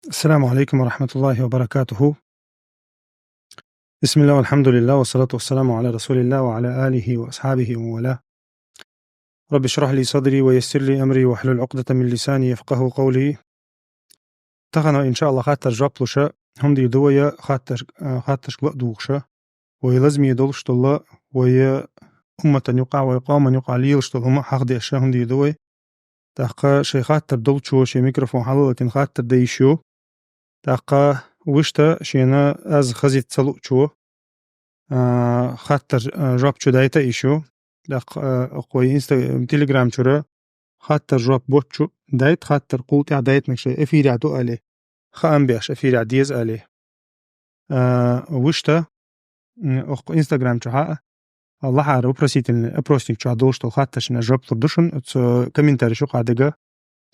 السلام عليكم ورحمة الله وبركاته. بسم الله والحمد لله والصلاة والسلام على رسول الله وعلى آله وأصحابه ومن والاه. رب اشرح لي صدري ويسر لي أمري واحلل عقدة من لساني يفقه قولي. تغنى إن شاء الله خاطر جابلوشة هم دي دوية خاطر دوخشة ويلزم يدولش الله ويا أمة يقع ويقام يقع ليلش هم حق دي أشياء هم دي دوي تحقا شي خاطر دولشو شي ميكروفون حلوة خاطر ديشو تحقا وشتا شينا از خزيت تسلوشو خاطر جاب دايتا إيشو دق قوي تيليجرام شورا خاطر جاب بوتشو دايت خاطر قلت دايت مكشي افيري عدو عليه خام بيش افيري عديز عليه وشتا اخ انستغرام شها الله عارف بروسيتك شو دوشتو خاطر شنا جاب تردشن كومنتاري شو قادقة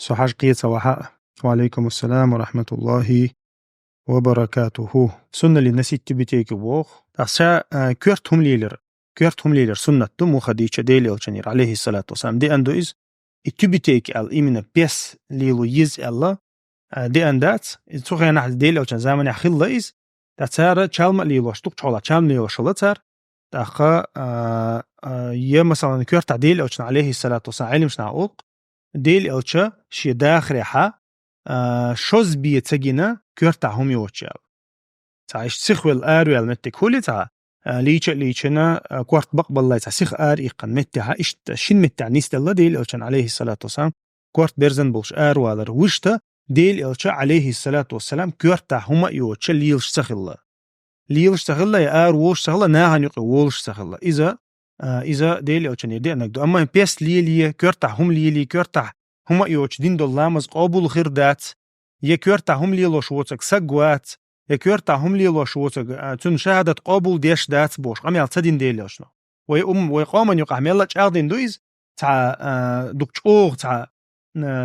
سو حاج قيت سواحا وعليكم السلام ورحمة الله وبركاته. سنة للناس تبتيك بوخ أسا كيرتهم ليلر سنة تم خديجة ديلي الشنير عليه الصلاة والسلام دي أندو إز تبتيك إيمنا بيس ليلو يز الله دي أندات تسوغي نحل ديلي الشن زمن يخل إز تسارة تشالم ليلو شتوك تشالا تشالم ليلو شلتر تأخا يا مثلا كيرت ديلي الشن عليه الصلاة والسلام علم شنا أوق ديلي الشن شي داخل حا شوز بيتسجينا كيرت هم يوتشال تعيش سخوال آرويال متك هولي تا ليشنا كوارت بقبل الله سخ إيقن متها إشت شين متع نيست الله ديل إلشان عليه الصلاة والسلام كوارت بيرزن بولش آروالر وشتا ديل إلشا عليه الصلاة والسلام كيرتا هما يوتشال ليلش سخلا ليلش سخلا يا وولش سخلا ناهن يقي وولش سخلا إذا ديل إلشان يدي أنك أما بيس ليلي كيرتا هم ليلي كيرتا هما يوتش دين دول لامز قابل خير دات يكيرتا هم ليلوش ووتك سقوات يكيرتا هم ليلوش ووتك تن شهادة قابل ديش دات بوش قام يالتدين ديلوشنا ويقامن يقع ميلاتش أغدين دويز تا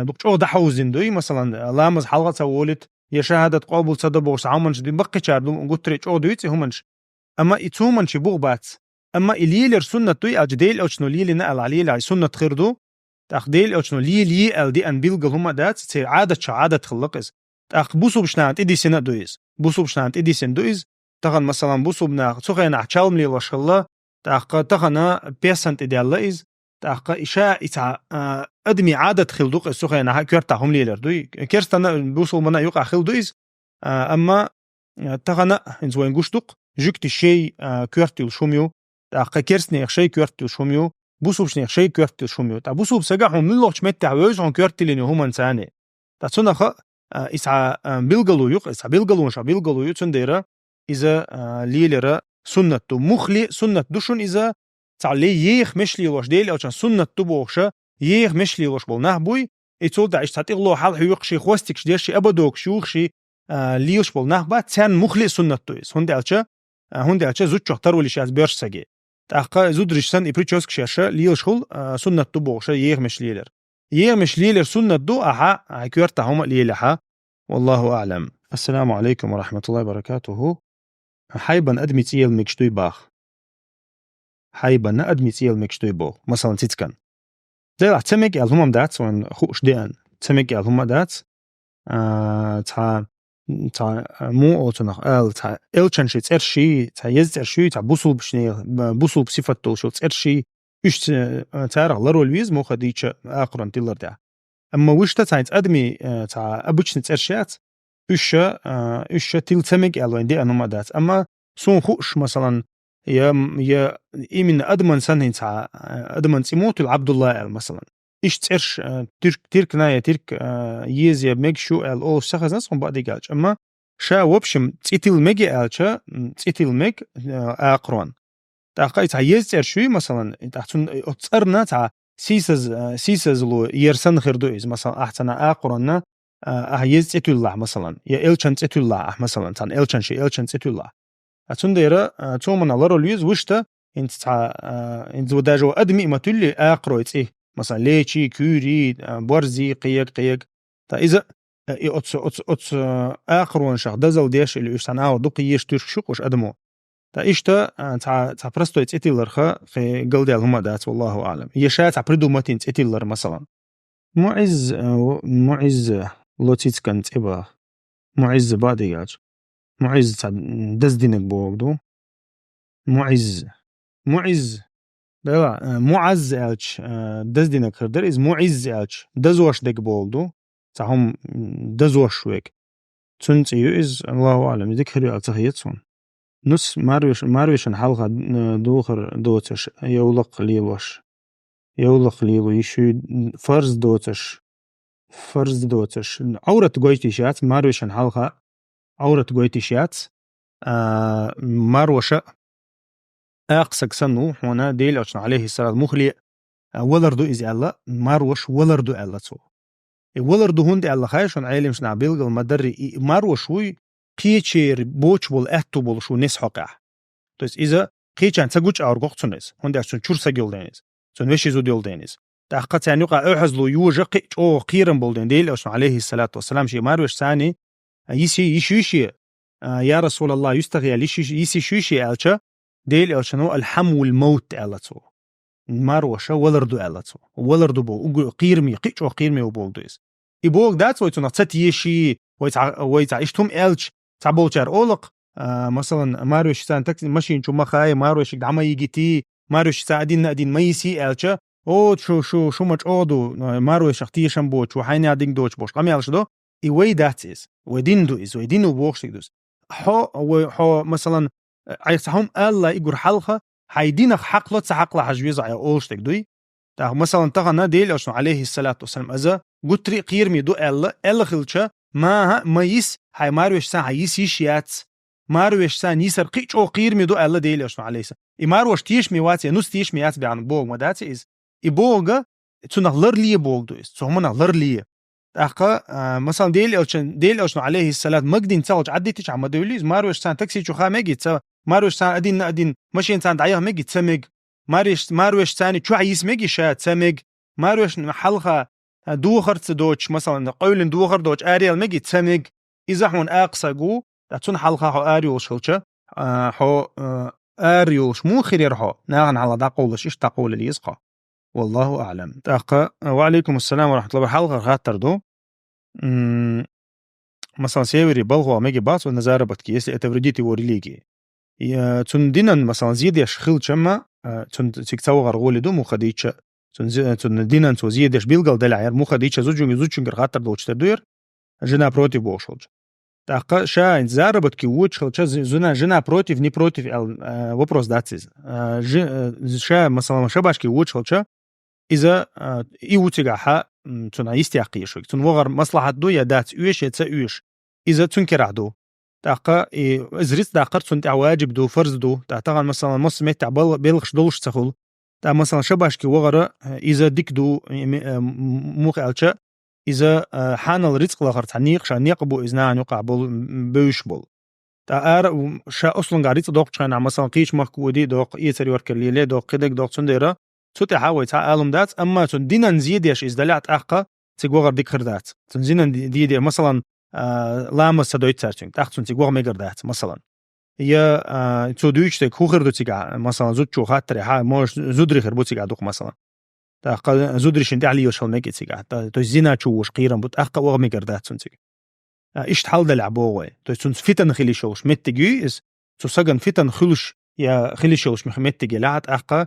دكتور دحوزين دوي مثلا لامز حلقة سوولت يا شهادة قابل صدر بوش عمنش دي بقي شاردو قلت ريش او دويتي همنش أما إتومنش بوغبات أما إليلر سنة دوي أجديل أوشنو ليلي نقل عليه سنة خيردو تأخديل أوشنو لي ال دي أن بيلقل هما دات تصير عادة خلقز تأخ بوسو بشنانت إدي سنة دويز بوسو بشنانت إدي سن دويز تغن مثلا بوسو بنا سوخي نحشالم لي وشخلا تأخ تغنا بيسنت إدي الله إز تأخ إشاء إتع أدمي عادة خلدوق سوخي نح كيرتاهم لي لردوي كيرستنا بوسو منا يقع خلدويز أما تغنا إنزوين قشتوق جوكت الشي كيرتي وشوميو تأخ كيرسني شي كيرتي وشوميو بوسو بشنيخ شي كيرتي وشوميو تا بوسو بسجعهم من لوش متع ويزون كيرتي لينو هما إنساني تا تسونا خ إسعى بيلقلو يق إسعى بيلقلو شا بيلقلو يتنديرا إذا ليلرا سنة مخلي سنة دوشون إذا تعلي يخ مش لي وش ديل أو كان سنة تبوخشة يخ مش لي وش بولناه بوي إتول داعش تعتقلو حال حيوق شي خوستك شدير شي أبدوك شيوخ شي ليوش بولناه بات تان مخلي سنة تويس هندي ألشة زوج شهتر ولي شاز بيرش سجي تأخا زود ريشسن إبريتشوسك شاشة ليل شغل سنة تبوخشة يخ مش ليلر سنة دو أحا كيرتا هما ليلها والله أعلم. السلام عليكم ورحمة الله وبركاته. حيبا أدمي تيل مكشتوي باخ حيبا أدمي تيل مكشتوي بو مثلا تتكن زي راح تسمك الهما دات وان خوش ديان تسمك الهما دات تا مو أوتنخ تا إلشنشي ترشي تا يزترشي تا بوصل بشني بوصل بصفته شو ترشي إيش تارغ لرولويز مو خديتش آخرن تيلر ده أما وش تاينت أدمي تا أبوش نترشيات إيش تيل تمك ألوين دي أنو مادات أما سون خوش مثلا يا إيمن أدمن سنين تا أدمن تيموت العبد الله مثلا إيش ترش ترك نايا ترك يزي ميكشو أو سخزنس هم بعد يقالش أما شا وبشم تيتيل ميجي ألشا تيتيل ميك آخرن تأخذ يزتر شوي مثلا تحسن أتصرنا تع سيسز لو يرسن خردويز مثلا أحسنا آخرنا يزتر الله مثلا يا إلشان تتر الله مثلا تان إلشان شيء إلشان تتر الله أتون ديرا تومن الله روليز وشتا أنت تع أنت وداجو أدمي ما تولي آخرويت إيه مثلا ليشي كوري برزي قيق تا إذا أتس آخرون شخ دزل ديش اللي يستناو دقي يشترك شوكوش أدمو تا إيشتا تا برستو يتأتيلر خا في قلدي هما دات والله أعلم يشاء تا بريدو ماتين تأتيلر مثلا معز لوتيت كانت إبا معز بادياج معز دز دينك بوغدو معز لا معز الش دز دينك خردر از معز الش دزوش دك بولدو تاهم دزوش ويك تنتيو از الله اعلم ذكر التخيتون نص ماروش حلقة دوخر دوتش يولق ليوش يولق ليلو يشو فرز دوتش عورة قويتيشات ماروش حلقة عورة قويتيشات ماروشة أقسك سنو هنا ديل أشنا عليه الصلاة مخلي ولردو إز الله ماروش ولردو الله تو ولردو هند الله خايشون عالم شنا بيلغل مدري ماروش وي قيچير بوچ بول اتو بول شو نس حقه то есть إذا قيچان تسجوج أرجوختونيز هند أشون شور سجيل دينيز سون وشي زو ديل دينيز تحقق يعني يقع أحزلو يوجا قيچ أو قيرن بول ديل أشنا عليه الصلاة والسلام شي ماروش ثاني يشي يا رسول الله يستغي يسي شوشي ألشا ديل ألشنو الحم والموت ألتو ماروشا ولردو ألتو ولردو بو قيرمي قيچ أو قيرمي وبولدويز يبوغ دات ويتو نقصت يشي ويتع إشتم ألش تعبولشار أولق مثلا ماروش سان تكسي ماشين شو مخاي ماروش دعما يجيتي ماروش ساعدين نادين ميسي ألشا أو شو مش أودو ماروش اختي شنبوش وحيني عدين دوش بوش قامي ألش دو إيوي داتيز ودين دو إز ودين وبوش تكدوز حو مثلا عيسهم الله يقول حلقة حيدينك حقلت سحقلة حجويز على أولش تكدوي تا مثلا تغنى ديل أشنو عليه الصلاة والسلام أذا قطري قيرمي دو الله خلشة ما يس هاي ماروش سان هيس يشيات ماروش سان يسر قيش أو قيرمي دو الله ديل أشنو عليه السلام ماروش تيش ميواتي نص تيش ميات بيان بوغ مداتي إز يبوغ تنغ لرلي بوغ دو إز تهمنا لرلي أخا مثلا ديل أشنو عليه السلام مقدين تسالج عديتش عم دوليز ماروش سان تكسي شو خامجي تسا ماروش سان أدين ماشي إنسان دعيه مجي تسمج ماروش ثاني شو عيس مجي شات سمج ماروش حلقة دوخر تدوش مثلا قول دوخر دوش أريال مجي تسمج إذا هون أقصى جو تون حلقة هو أريول شلشة هو أريولش مو خير هو ناغن على دقولش إيش تقول اللي يسقى والله أعلم تأقى وعليكم السلام ورحمة الله حلقة خاطر دو مثلا سيوري بلغوا مجي باس ونزاربت كيس اتفرديتي وريليجي تون دينن مثلا زيد يشخل شما تون تكتوغر غولدو مو خديتش تون دينن تو زيد يش بيلغل دلعير مو خديتش زوجون خاطر دوش تدوير جنا بروتيف بوشلج تاقا شا زاربت كي ووتشلج جنا بروتيف ني بروتيف وبروس داتسيز شا مثلا شباش كي ووتشلج إذا إيوتيغاها تون يستيقي شوك تون وغر مصلحة دو يدات يوش يتسا إذا تنكر عدو تاقا إزريت داقر تون واجب دو فرز دو تاقا مثلا مصمت بيلغش دولش تخل تا مثلا شباشكي وغر إذا ديك دو موخ ألشا إذا حان الرزق لغر تعنيق شان يقبو إذنا نقع بوش بول تا شا أصلا قاريت دوق شان مثلا قيش مخكودي دوق إيتر يوركر ليلي دوق قدك دوق تنديرا توتي حاوي تا ألم دات أما تون دينا زيد يش إزدلعت أحقا تقوغر ديك خردات تون زينا دي مثلا لامس تدويت تارتين تاخذون تيجوا ميجردات مثلا يا تو دويش تك خوخر دو تيجا مثلا زود شو خاطر ها موش زودري خربو تيجا دوق مثلا تاق زودري شنت علي يوشل ميجي تيجا تو زينا شو وش قيرن بوت أحقا وغ ميجردات تون تيجا إيش تحل دلعبوه تو تون فتن خلي شوش متجي إس تو سجن فتن خلش يا خلي شوش متجي لعت أحقا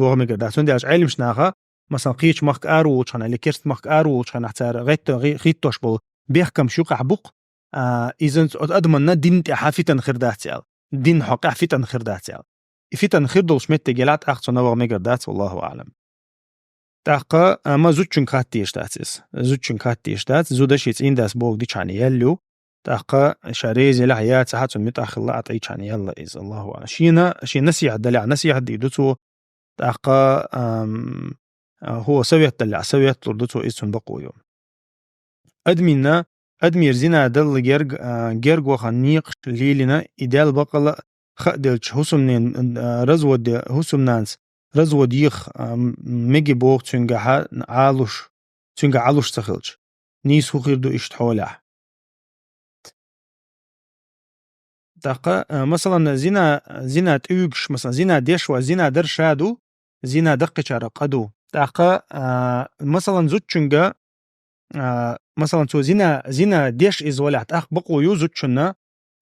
وغ ميجردات تون ديش علم شناها مثلا قيش مخ أرو وشان اللي كرت مخ أرو وشان احتار غيت توش بيحكم شو قحبق إذا أدمنا دين تحافتن خرداتيال دين حق حفتن خرداتيال فتن خردوش متجلات أخذ نوع ميجردات والله أعلم تاقا ما زوجن كاتيش داتس زوجن كاتيش دات زودش إن داس بوق دي كان يلو تاقا شاريز الحياة ساعات متأخر لا أعطي كان يلا إذا الله أعلم شي نسيح دلع نسيح ديدوتو تاقا هو سويت دلع سويت لردوتو إذن بقو يوم أدمير زنا دل جرج وخنيق ليلنا إدال بقل خدلش حسمنين رزود حسمنانس رزود يخ مجي بوق تنجح علوش تخلش نيس هو خيردو إشتحوله تاقا مثلا زنا تيوكش مثلا زنا ديشوا زنا درشادو زنا دقش رقدو تاقا مثلا زوتشنجا مثلا تو زينا ديش إز ولعت أخ بقو يوزوتشنا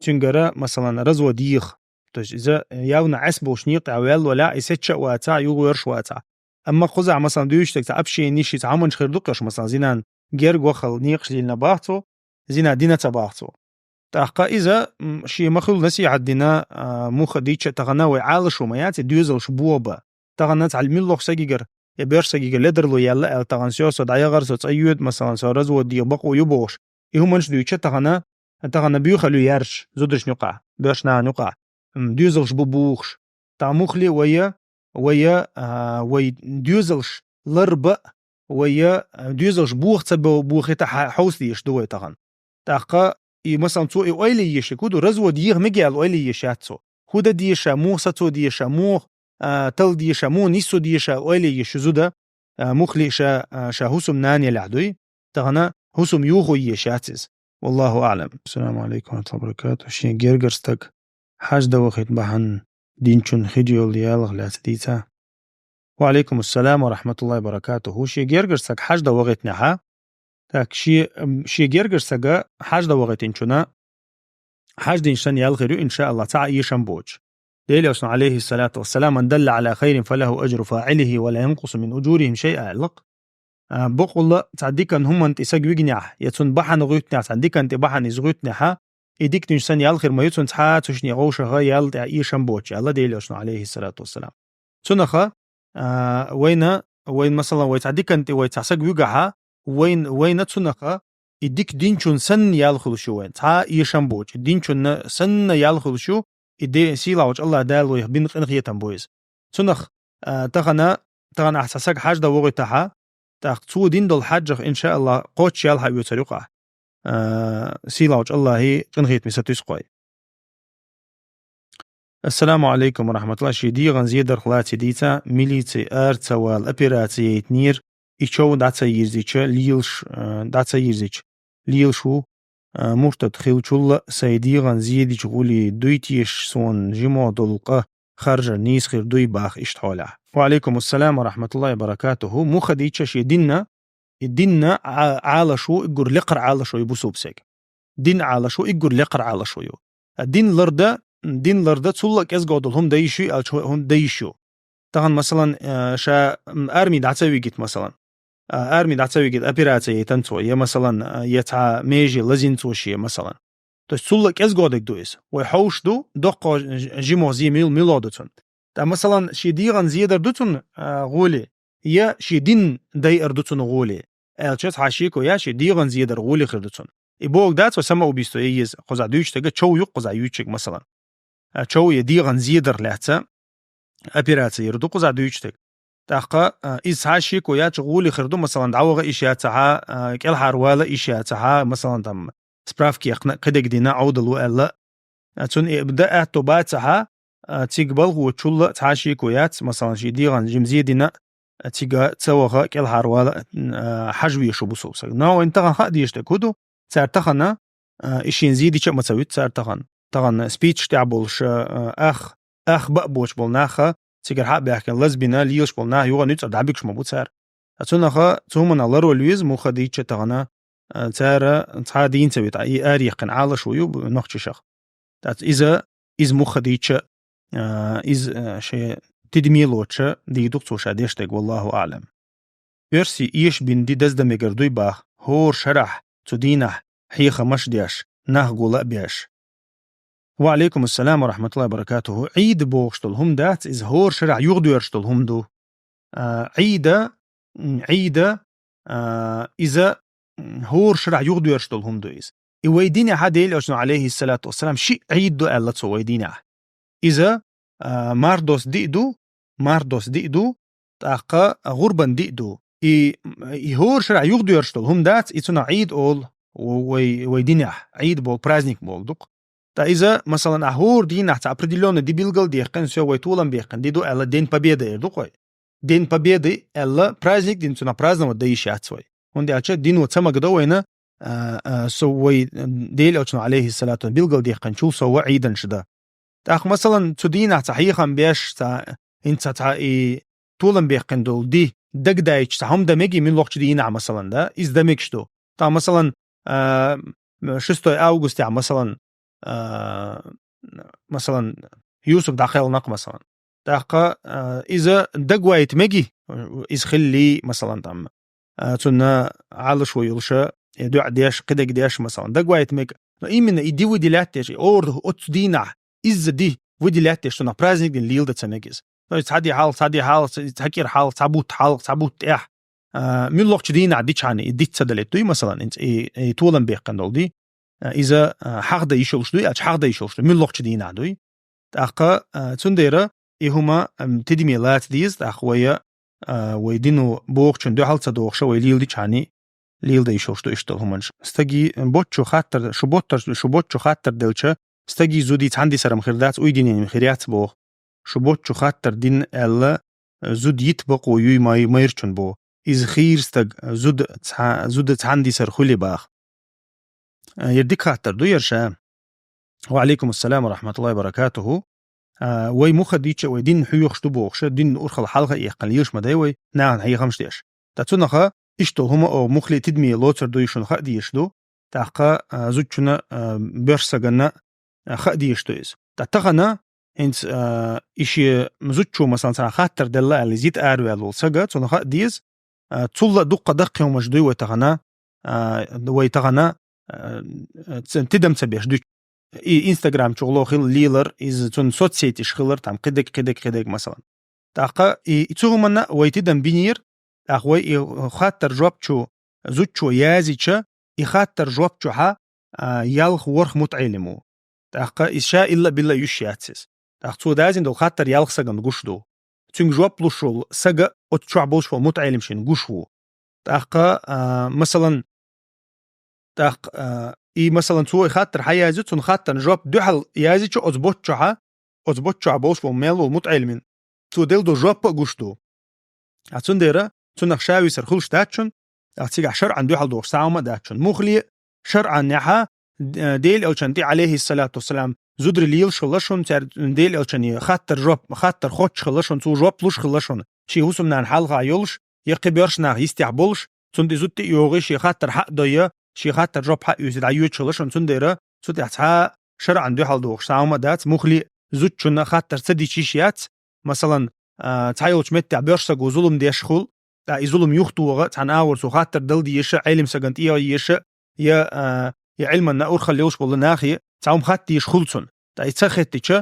تنجرا مثلا رزو ديخ تج إذا ياونا عسبو شنيق أو يلا ولا يسيتش واتع يغيرش واتع أما خزع مثلا دويشتك تعبشي نيشي تعمل خير دقش مثلا زينا جيرج وخل نيقش لنا باعتو زينا دينا تباعتو تحقا إذا شي مخلو نسي عدنا موخ ديتش تغنا وعالش وميات ديوزل شبوبة تغنا تعلمي الله سجيجر يبير سجيجر لدر لو يلا تغن سياسة دعيغر سوتأيود مثلا سارز ودي بقو يبوش يهم منش ديتش تغنا بيخلو يرش زودش نقع بيرش نقع ديوزل شبوبوخش تعمخلي ويا ديوزلش لربا ويا ديوزلش بوخ تبو بوخ حوس ديش دوي تغن تحقا مثلا تو اويلي يشكودو رزو ديغ ميجال اويلي يشاتسو خودا ديشا مو ساتو ديشا مو تل ديشا مو نيسو ديشا اويلي يشزودا مخلي شا هسم ناني لعدوي تغنا هسم يوغو يشاتس والله اعلم. السلام عليكم ورحمه الله وبركاته. شي جيرجرستك حاج دوخيت بحن دينشون خيجيو ليالغ لاتديتا. وعليكم السلام ورحمه الله وبركاته. هو شي جيرجرستك حاج دوغيت نحا تاك شي جيرجرسجا حاج دوغيتين شنا حاج دينشان يالغيرو إن شاء الله تعالى يشنبوج ديلي وسن عليه الصلاة والسلام من دل على خير فله أجر فاعله ولا ينقص من أجورهم شيئا لق بقول تعديك أن هم أنت سجوجنيح يتون بحن غيتنيح تعديك أنت بحن يزغيتنيح إديك تنشان يالغير ما يتون تحات وشني غوش غاي يالد يشنبوج الله ديلي وسن عليه الصلاة والسلام تنخا وين مثلا ويتعديك أنت ويتسجوجها وين تنخا إديك دينشون سن يالخل شو وين تا يشنبوج دينشون سن يالخل شو إدي سيلاوج الله دالو يبين قنخيتن بويز تنخ تغنا أحساسك حاج دا وغي تاها تاخ دين دول حاجة إن شاء الله قوتش يالها يوتريقه سيلاوج الله هي قنخيت مساتيس قوي. السلام عليكم ورحمة الله. شدي غنزيدر خلاتي ديتا ميليتي ارتا والأبيراتي يتنير إيشو داتا يرزيش ليلشو مرتد خيلشول سيدي غنزيدي شغولي دويتيش سون جمو دلقة خرج نيس خير دوي باخ اشتحوله. وعليكم السلام ورحمة الله وبركاته. مو خديتش الدين على شو يقول لقر على شو يبوسو بسك دين على شو يقول لقر على شو يو الدين لرده تسلك ازقود هم دايشو او هم دايشو طبعا مثلا شا ارمي دعتويجت مثلا ارمي دعتويجت ابيراتي تنتو يا مثلا يتع ميجي لازينتو شي مثلا تسلك ازقودك دويس ويحوش دق جيمو زي ميلودتون تا مثلا شي ديغن زيدر دوتون غولي يا شي دين داير دوتون غولي الچت حاشيكو يا شي ديغن زيدر غولي خردتون يبوك دات وسما وبيستو يز قزع دويش تجا تشو يق قزع يوتشك مثلا تشو يديغن زيدر لحتا ابيراتي يردو قزع دويشتك تاقا إز حاشيكو يا تغولي خردو مثلا دعوغ إشياتها كيل حاروالا إشياتها مثلا تم سبرافكي قدك دينا عودلو ألا تون إبدأ توباتها تيقبل هو تشول تحاشيكو يات مثلا شي ديغن جمزيدنا تيغا تسوغا كيل حاروالا حجوي شبوسو ناو انتغن خاد يشتكودو تارتخنا إشين زيدي شا متسويت تارتخن طبعا سبيتش تعبولش أخ بقبوش بولناخا تيجر حق بيحكي لزبنا ليش بولناه يوغا نيتر دعبيكش مبوت سار أتوناخا تهمنا لرو لويز مخديتش تغنا تارا تعادين سويت أي أريقن على شويو بنخش شخ تات إز مخديتش إز شيء تدميلوتش دي دكتور شاديشتك والله أعلم. بيرسي إيش بين دي دزد مجردوي باخ هور شرح تدينح حيخة مشديش نهجو لأبيش. وعليكم السلام ورحمة الله وبركاته. عيد بوغشتل هم دات إز هور شرع يغدو يرشتل هم دو عيدة إذا هور شرع يغدو يرشتل هم دو إز ويديني حديل أشنو عليه الصلاة والسلام شي عيد دو ألا تسو ويديني إذا ماردوس ديدو تاقا غربا ديدو هور شرع يغدو يرشتل هم دات إتنا عيد أول ويديني عيد بوغ برازنيك بوغ دوق تا إذا مثلا أهور دين نحت определённый دي بيلغل ديقن سو ويتولن بيقن ديدو ألا دين победы يردوقوي دين победы ألا праздник دين سنا праздновать да ищи отсвой он дяча дин вот сама годовойна سوي ديل أوشنا عليه الصلاة بيلغل ديقن شو سو عيدا شدا تاخ مثلا تدين نحت حقيقا بيش تا انت تا تولن بيقن دول دي دق دايش تا هم دمجي من لوقت دينا مثلا دا إز دمجشتو تا مثلا 6 أغسطس تاع مثلا يوسف داخل نق مثلا تاقا إذا دقوايت مجي إذ خلي مثلا تام تنا على شوي يلشا يدع ديش قدق ديش مثلا دقوايت مج إيمن يدي ودي لاتش أور أت دينا إذا دي ودي لاتش تنا برازنج دين ليل دتسمجز تعدي حال تحكير حال تعبوت إح من لوقت دينا عديش عني يدي تصدلت مثلا إنت طولن بيقن دي إذا حق يشوش دوي أش حق يشوش من لوقت دينا دوي تاقا تنديرا هما تدميلات ديز تاقويا ويدينو بوقشن دو حالتا دوقشا ويليل دي چاني ليل دي شوش دو اشتل همانش استگي بوتشو خاطر شو بوتشو خاطر دلچا استگي زودي تاندي سرم خردات ويدينين مخيريات بو شو بوتشو خاطر دين الا زود يتبق ويوي مايرچن بو إز خير استگ زود تاندي سر خولي باخ يرديك خاطر دو يرشا وعليكم السلام ورحمة الله وبركاته وي مخديتش ويدين حيوخ شتبوخش دين أرخل حلقة يقليش مداوي نعم هي خمس ديش تاتونخا إشتو هما أو مخلي تدمي لوتر دو يشون خا ديشدو تاقا زوجنا برسغنا خا ديشدو إز تاتغنا إنت إشي مزوجو مثلا خاطر دلا اللي زيت أروالو سغا تونخا ديز تولى دقة دقة ومجدوي ويتغنا تدم تبيش دو انستغرام شغلو خيل ليلر إز تون سوتسيتي شخلر تام قدك مثلا تاقا يتوغمنا ويتدم بينير أخوي خاطر جوابشو زوجشو يازيتشا يخاطر جوابشو ها يالخ ورخ متعلمو تاقا إشاء إلا بالله يشياتسس تاقا دازين دو خاطر يالخ سغن قشدو تون جواب لشول سغا أتشوع بوشو متعلمشين قشو تاقا مثلا تاق مثلا تو خاطر حيازي تون خاطر جواب دوحل يازي تشو أزبوتشو بوش وميلو متعلمين تو ديل دو جواب قشدو أتون ديرا تون نخشاوي سرخول شتاتشون أتسيق شرعا دوحل دوش ساوما داتشون مخلي شرعا نحا ديل ألشانتي عليه الصلاة والسلام زودر ليل شلشون ديل ألشاني خاطر جواب خاطر خوش شلشون تو جواب لوش شلشون شي هوسم نان حلقة يولش يقبيرش ناغ يستعبولش تون دي زودتي يوغيش خاطر حق دويا شي خاطر جواب حق يوسد عيوت شلشون تون ديرا سوتي أتحا شرعا دوحل دوش ساوما دات مخلي زوجنا خاطر سدي شيشيات مثلا تعيوش متع بيرشق وظلم دي شخول تا ظلم يخطو عن اور سو خاطر دل دي يش علم سجنت يش يا علما نور خليوش والله ناخي تعوم خاطر يشخلصن تا يتسختش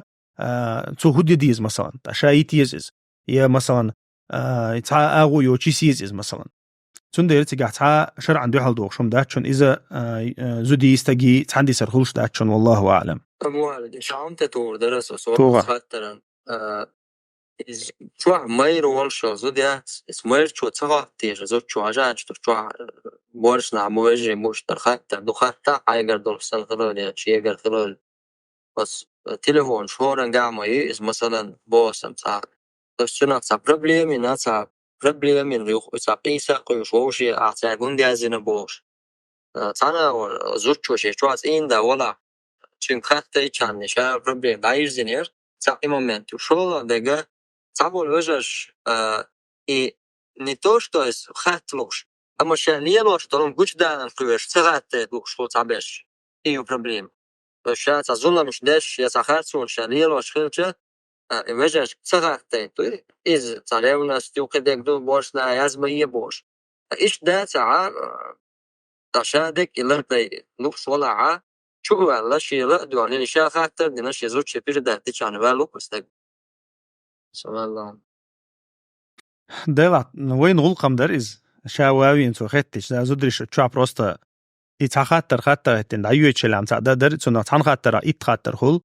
تو هدي ديز مثلا تا شايتيز يا مثلا تا اغو يو تشيسيز مثلا تندير تيغا تا شرعا دو حل دوخشم داتشون اذا زودي يستجي عندي سرخلش داتشون والله اعلم أموال شعمت تور درس وصور خاطر شو ماير والشو زوديات اسمير شو تصغى تيجي زود شو عجان شو بورش نعموجي موش ترخات دو خاطر عايقر دول سنغلول يا شي يقر خلول بس تليفون شهورا قاعمة إس مثلا بوسم صار بس شنو صار بروبليم ناس بروبليم يخ صار قيسا قيش وشي أعتقد دي أزين بوش أنا زود شو إن ده ولا شن خاطر كان شا بروبليم داير زينير صار момент شو ده تعمل وجهش не то что есть хатлуш а мошенние лош то он гуч да куеш цагат лош что табеш и проблем то сейчас азуна мش деш я сахат сон шание лош хилча вежеш цагат то из царевна стюк дек ду бош на язма и бош ايش ده ساعه تشادك الى لوش ولا ع شو ولا شيء لا دو على شيء خاطر دنا شيء زوج شيء ده تشان بالو بس سبحان الله ديلا وين غلقم در إز شاواوي إنسو خدتش ده زودريش تشوا بروستا يتخاطر خاطر هتن عيوة شلام تعدا در تسونا تحن خاطر إيت خاطر خل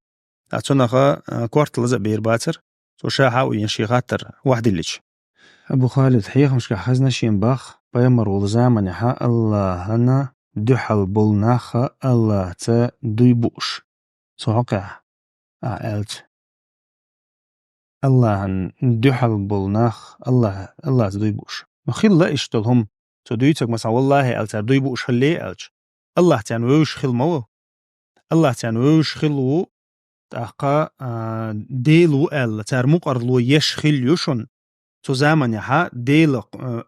تسونا خا كوارت لزق بير باتر تو شاها وينشي خاطر واحد الليش أبو خالد حيخ مش كحزنا شين باخ بيمر والزامن حا الله هنا دحل بولناخا الله تا دويبوش صحقع أعلت الله دحل بولناخ الله تدويبوش مخيل لا اشتلهم تدويتك مثلا والله ألتر دويبوش خليه ألش الله تنوش خل مو الله تنوش خلو تأقى ديلو أل ترمق أرلو يشخل يشون تو زمن يحا ديل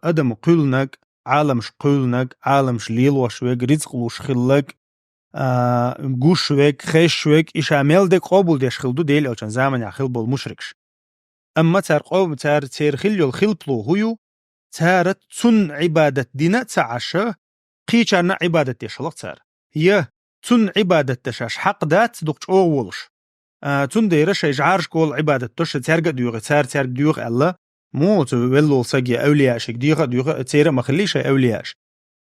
أدم قلنك عالمش قولنك عالمش ليل وشويك رزق لوش خلك جوش شويك خيش شويك إيش عمل دك قبول ديش خلدو ديل أو كان زمن يخل بول مشركش أما تار قوم تار خليو الخل بلو هيو تارت تن عبادة دينا تعشى قيشنا عبادة ديش الله تار هي تن عبادة تشاش حق دات دوك أولش تن ديرش يجعرش كل عبادة تش تارجع تار ديوغ الله مو تولو سجى أولياء شك ديوغ تير ما خليش أولياءش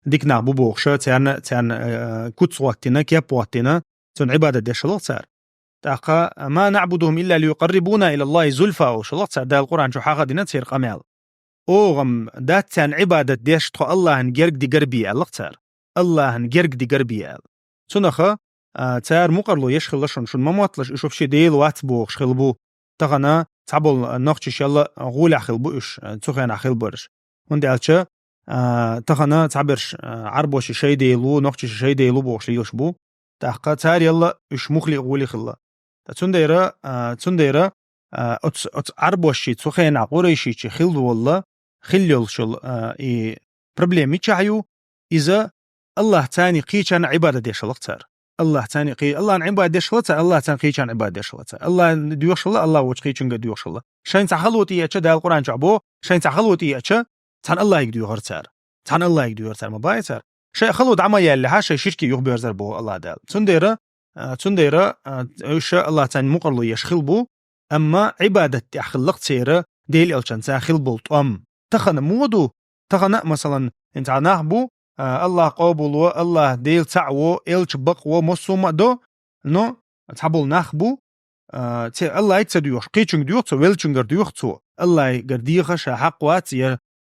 ديك نعبو بوخشة تان كتسواتنا كيبواتنا تن عبادة ديش الله تار تاقا ما نعبدهم إلا ليقربونا إلى الله زلفى أو شلط سعد القرآن شو حاجة دينا تصير قمال غم دات تان عبادة ديش تخو الله هنجرق دي قربي الله تار الله هنجرق دي قربي سنخا تار مقرلو يشخل شون مموطلش يشوف شي ديل واتبو شخلبو تغنا تعبل نوختش يلا غول خلبو إش تخين خلبرش وندي ألشة تغنا تعبرش عربوش شي ديلو نوختش شي ديلو بوش ليوشبو تاقا تار يلا إش مخلي غولي خلا تسنديرا أت عربوشي تخين عقوريشي تشي خلو والله خليل شل بروبليمي تشعيو إذا الله تاني قيشان عبادة ديش الله الله تاني قي الله عبادة ديش الله تاني قيشان عبادة ديش الله ديوش الله وش قيشان قد ديوش الله شين تخلوتي يا ده القرآن شعبه شين تخلوتي يا تان الله يقديو غرتار تان الله يقديو غرتار ما بايتر شيء خلود عما يلي هاشي شركي يخبر زربو الله دال تنديرا إيش الله تاني مقرلو يشخلبو أما عبادة أخلق تيرا ديل ألشان ساخلبو طم تخنا مودو تخنا مثلا انت عناهبو الله قابل الله ديل تعو إلش بقو مصوم دو نو تحبل نخبو الله يتسديوش قيچung ديوخ ويلچungar ديوخ الله يقرديخ شحق وات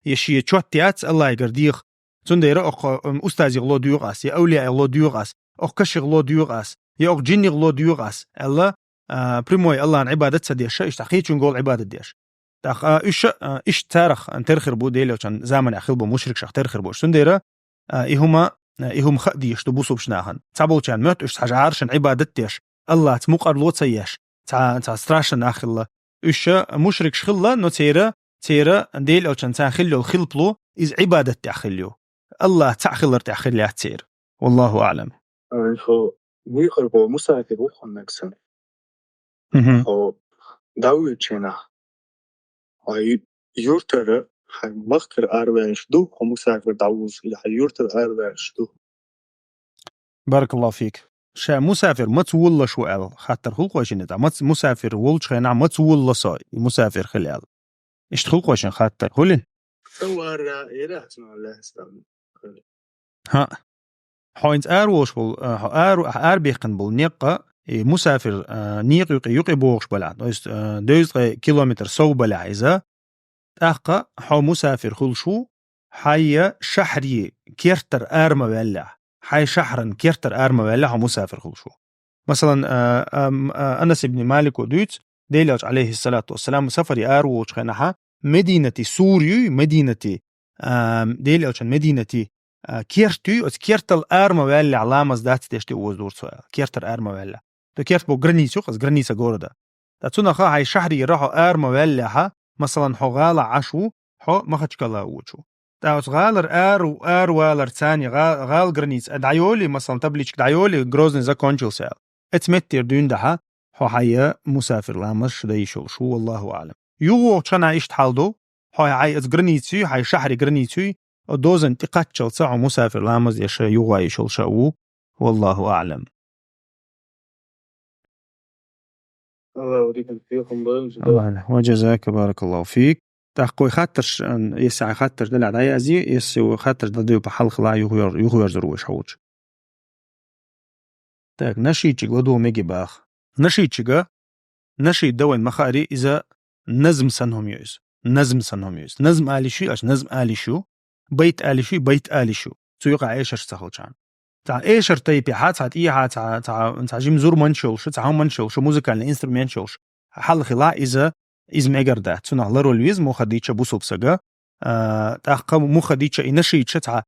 يشي تشوتيات الله يقرديخ تنديرا أستاذ الله ديوغاس يا أولياء الله ديوغاس أو كشغ الله ديوغاس يا أو جيني الله ديوغاس الله بريموي الله عن عبادة سديش إيش تحقيقون قول عبادة ديش تاخ إيش تارخ أن ترخر بو ديلو كان زمن أخيل بو مشرك شخ ترخر بو تنديرا إهم خديش تبوسو بشناهن تعبول كان مت إيش حاجة عارشن عبادة ديش الله تمقر لو تسيش تاع ستراشن أخيل إيش مشرك شخلا نو تيرا ديل أو كان تاخلو الخلبلو إز عبادة تأخلو الله تأخلر تأخلي تير والله أعلم. هو ويخربو مسافر وخون نكسن. هو داوي تشينا. هاي يورتر هاي مختر أرويش دو هو مسافر داوز إلى هاي يورتر أرويش دو. بارك الله فيك. شا مسافر ما تولى شو قال خاطر خلق وشين ده ما مسافر ولش خينا ما تولى صاي مسافر خلال. إيش خلق وشين خاطر خلين. سوارا إله اسمه الله استعمل. ها. حوينت أروش بول بيقن بول نيقة مسافر نيق يقي بوغش بلع دوز كيلومتر سو بلع إذا أخا حو مسافر خلشو حي شحري كيرتر أرما بلع حي شحرا كيرتر أرما بلع حو مسافر خلشو مثلا أنس بن مالك ودوت ديلاج عليه الصلاة والسلام سفري أروش خناها مدينة سوريا مدينة ديلاج مدينة كيرتو كيرتل أرما ولا علامة ذات تشتي وزور سؤال كيرتر أرما ولا كيرت بو غرنيسو خز غرنيسا غوردا تاتونا خا هاي شهري راحو أرما ولا ها مثلا حغالا عشو حو ما خدشكلا وچو تاوس غالر ار والر ثاني غال غرنيس ادعيولي مثلا تبليش دعيولي غروزن ذا كونجل سيل اتمتر دون ده حو هيا مسافر لامش دايشو شو والله اعلم يو تشنا ايش حالدو هاي غرنيسي هاي شهري غرنيسي دوزن تقاتشل ساعة مسافر لامز يشا يغاي شو والله أعلم. الله يريكم فيكم الله وجزاك بارك الله فيك. تحقوي خاطرش يسعى خاطر دل عدايا أزي يسوي خاطر دل بحال خلا يغير زروش حوج. تاك نشيتش غدو ميجي باخ نشيتش نشيت دوين مخاري إذا نزم سنهم يوز نزم آلي شو أش نزم آلي شو بيت آلي بيت آلي شو سويقع إيشر سخلشان تاع إيشر تيبي حات إيه تاع جيم زور منشلش تاع هم منشلش موسيقى الإنسترومنتشلش حل خلا إذا ميجر ده تنا لرو لويز مو خديتش بوسوب سجا تاق مو خديتش إنشيتش تاع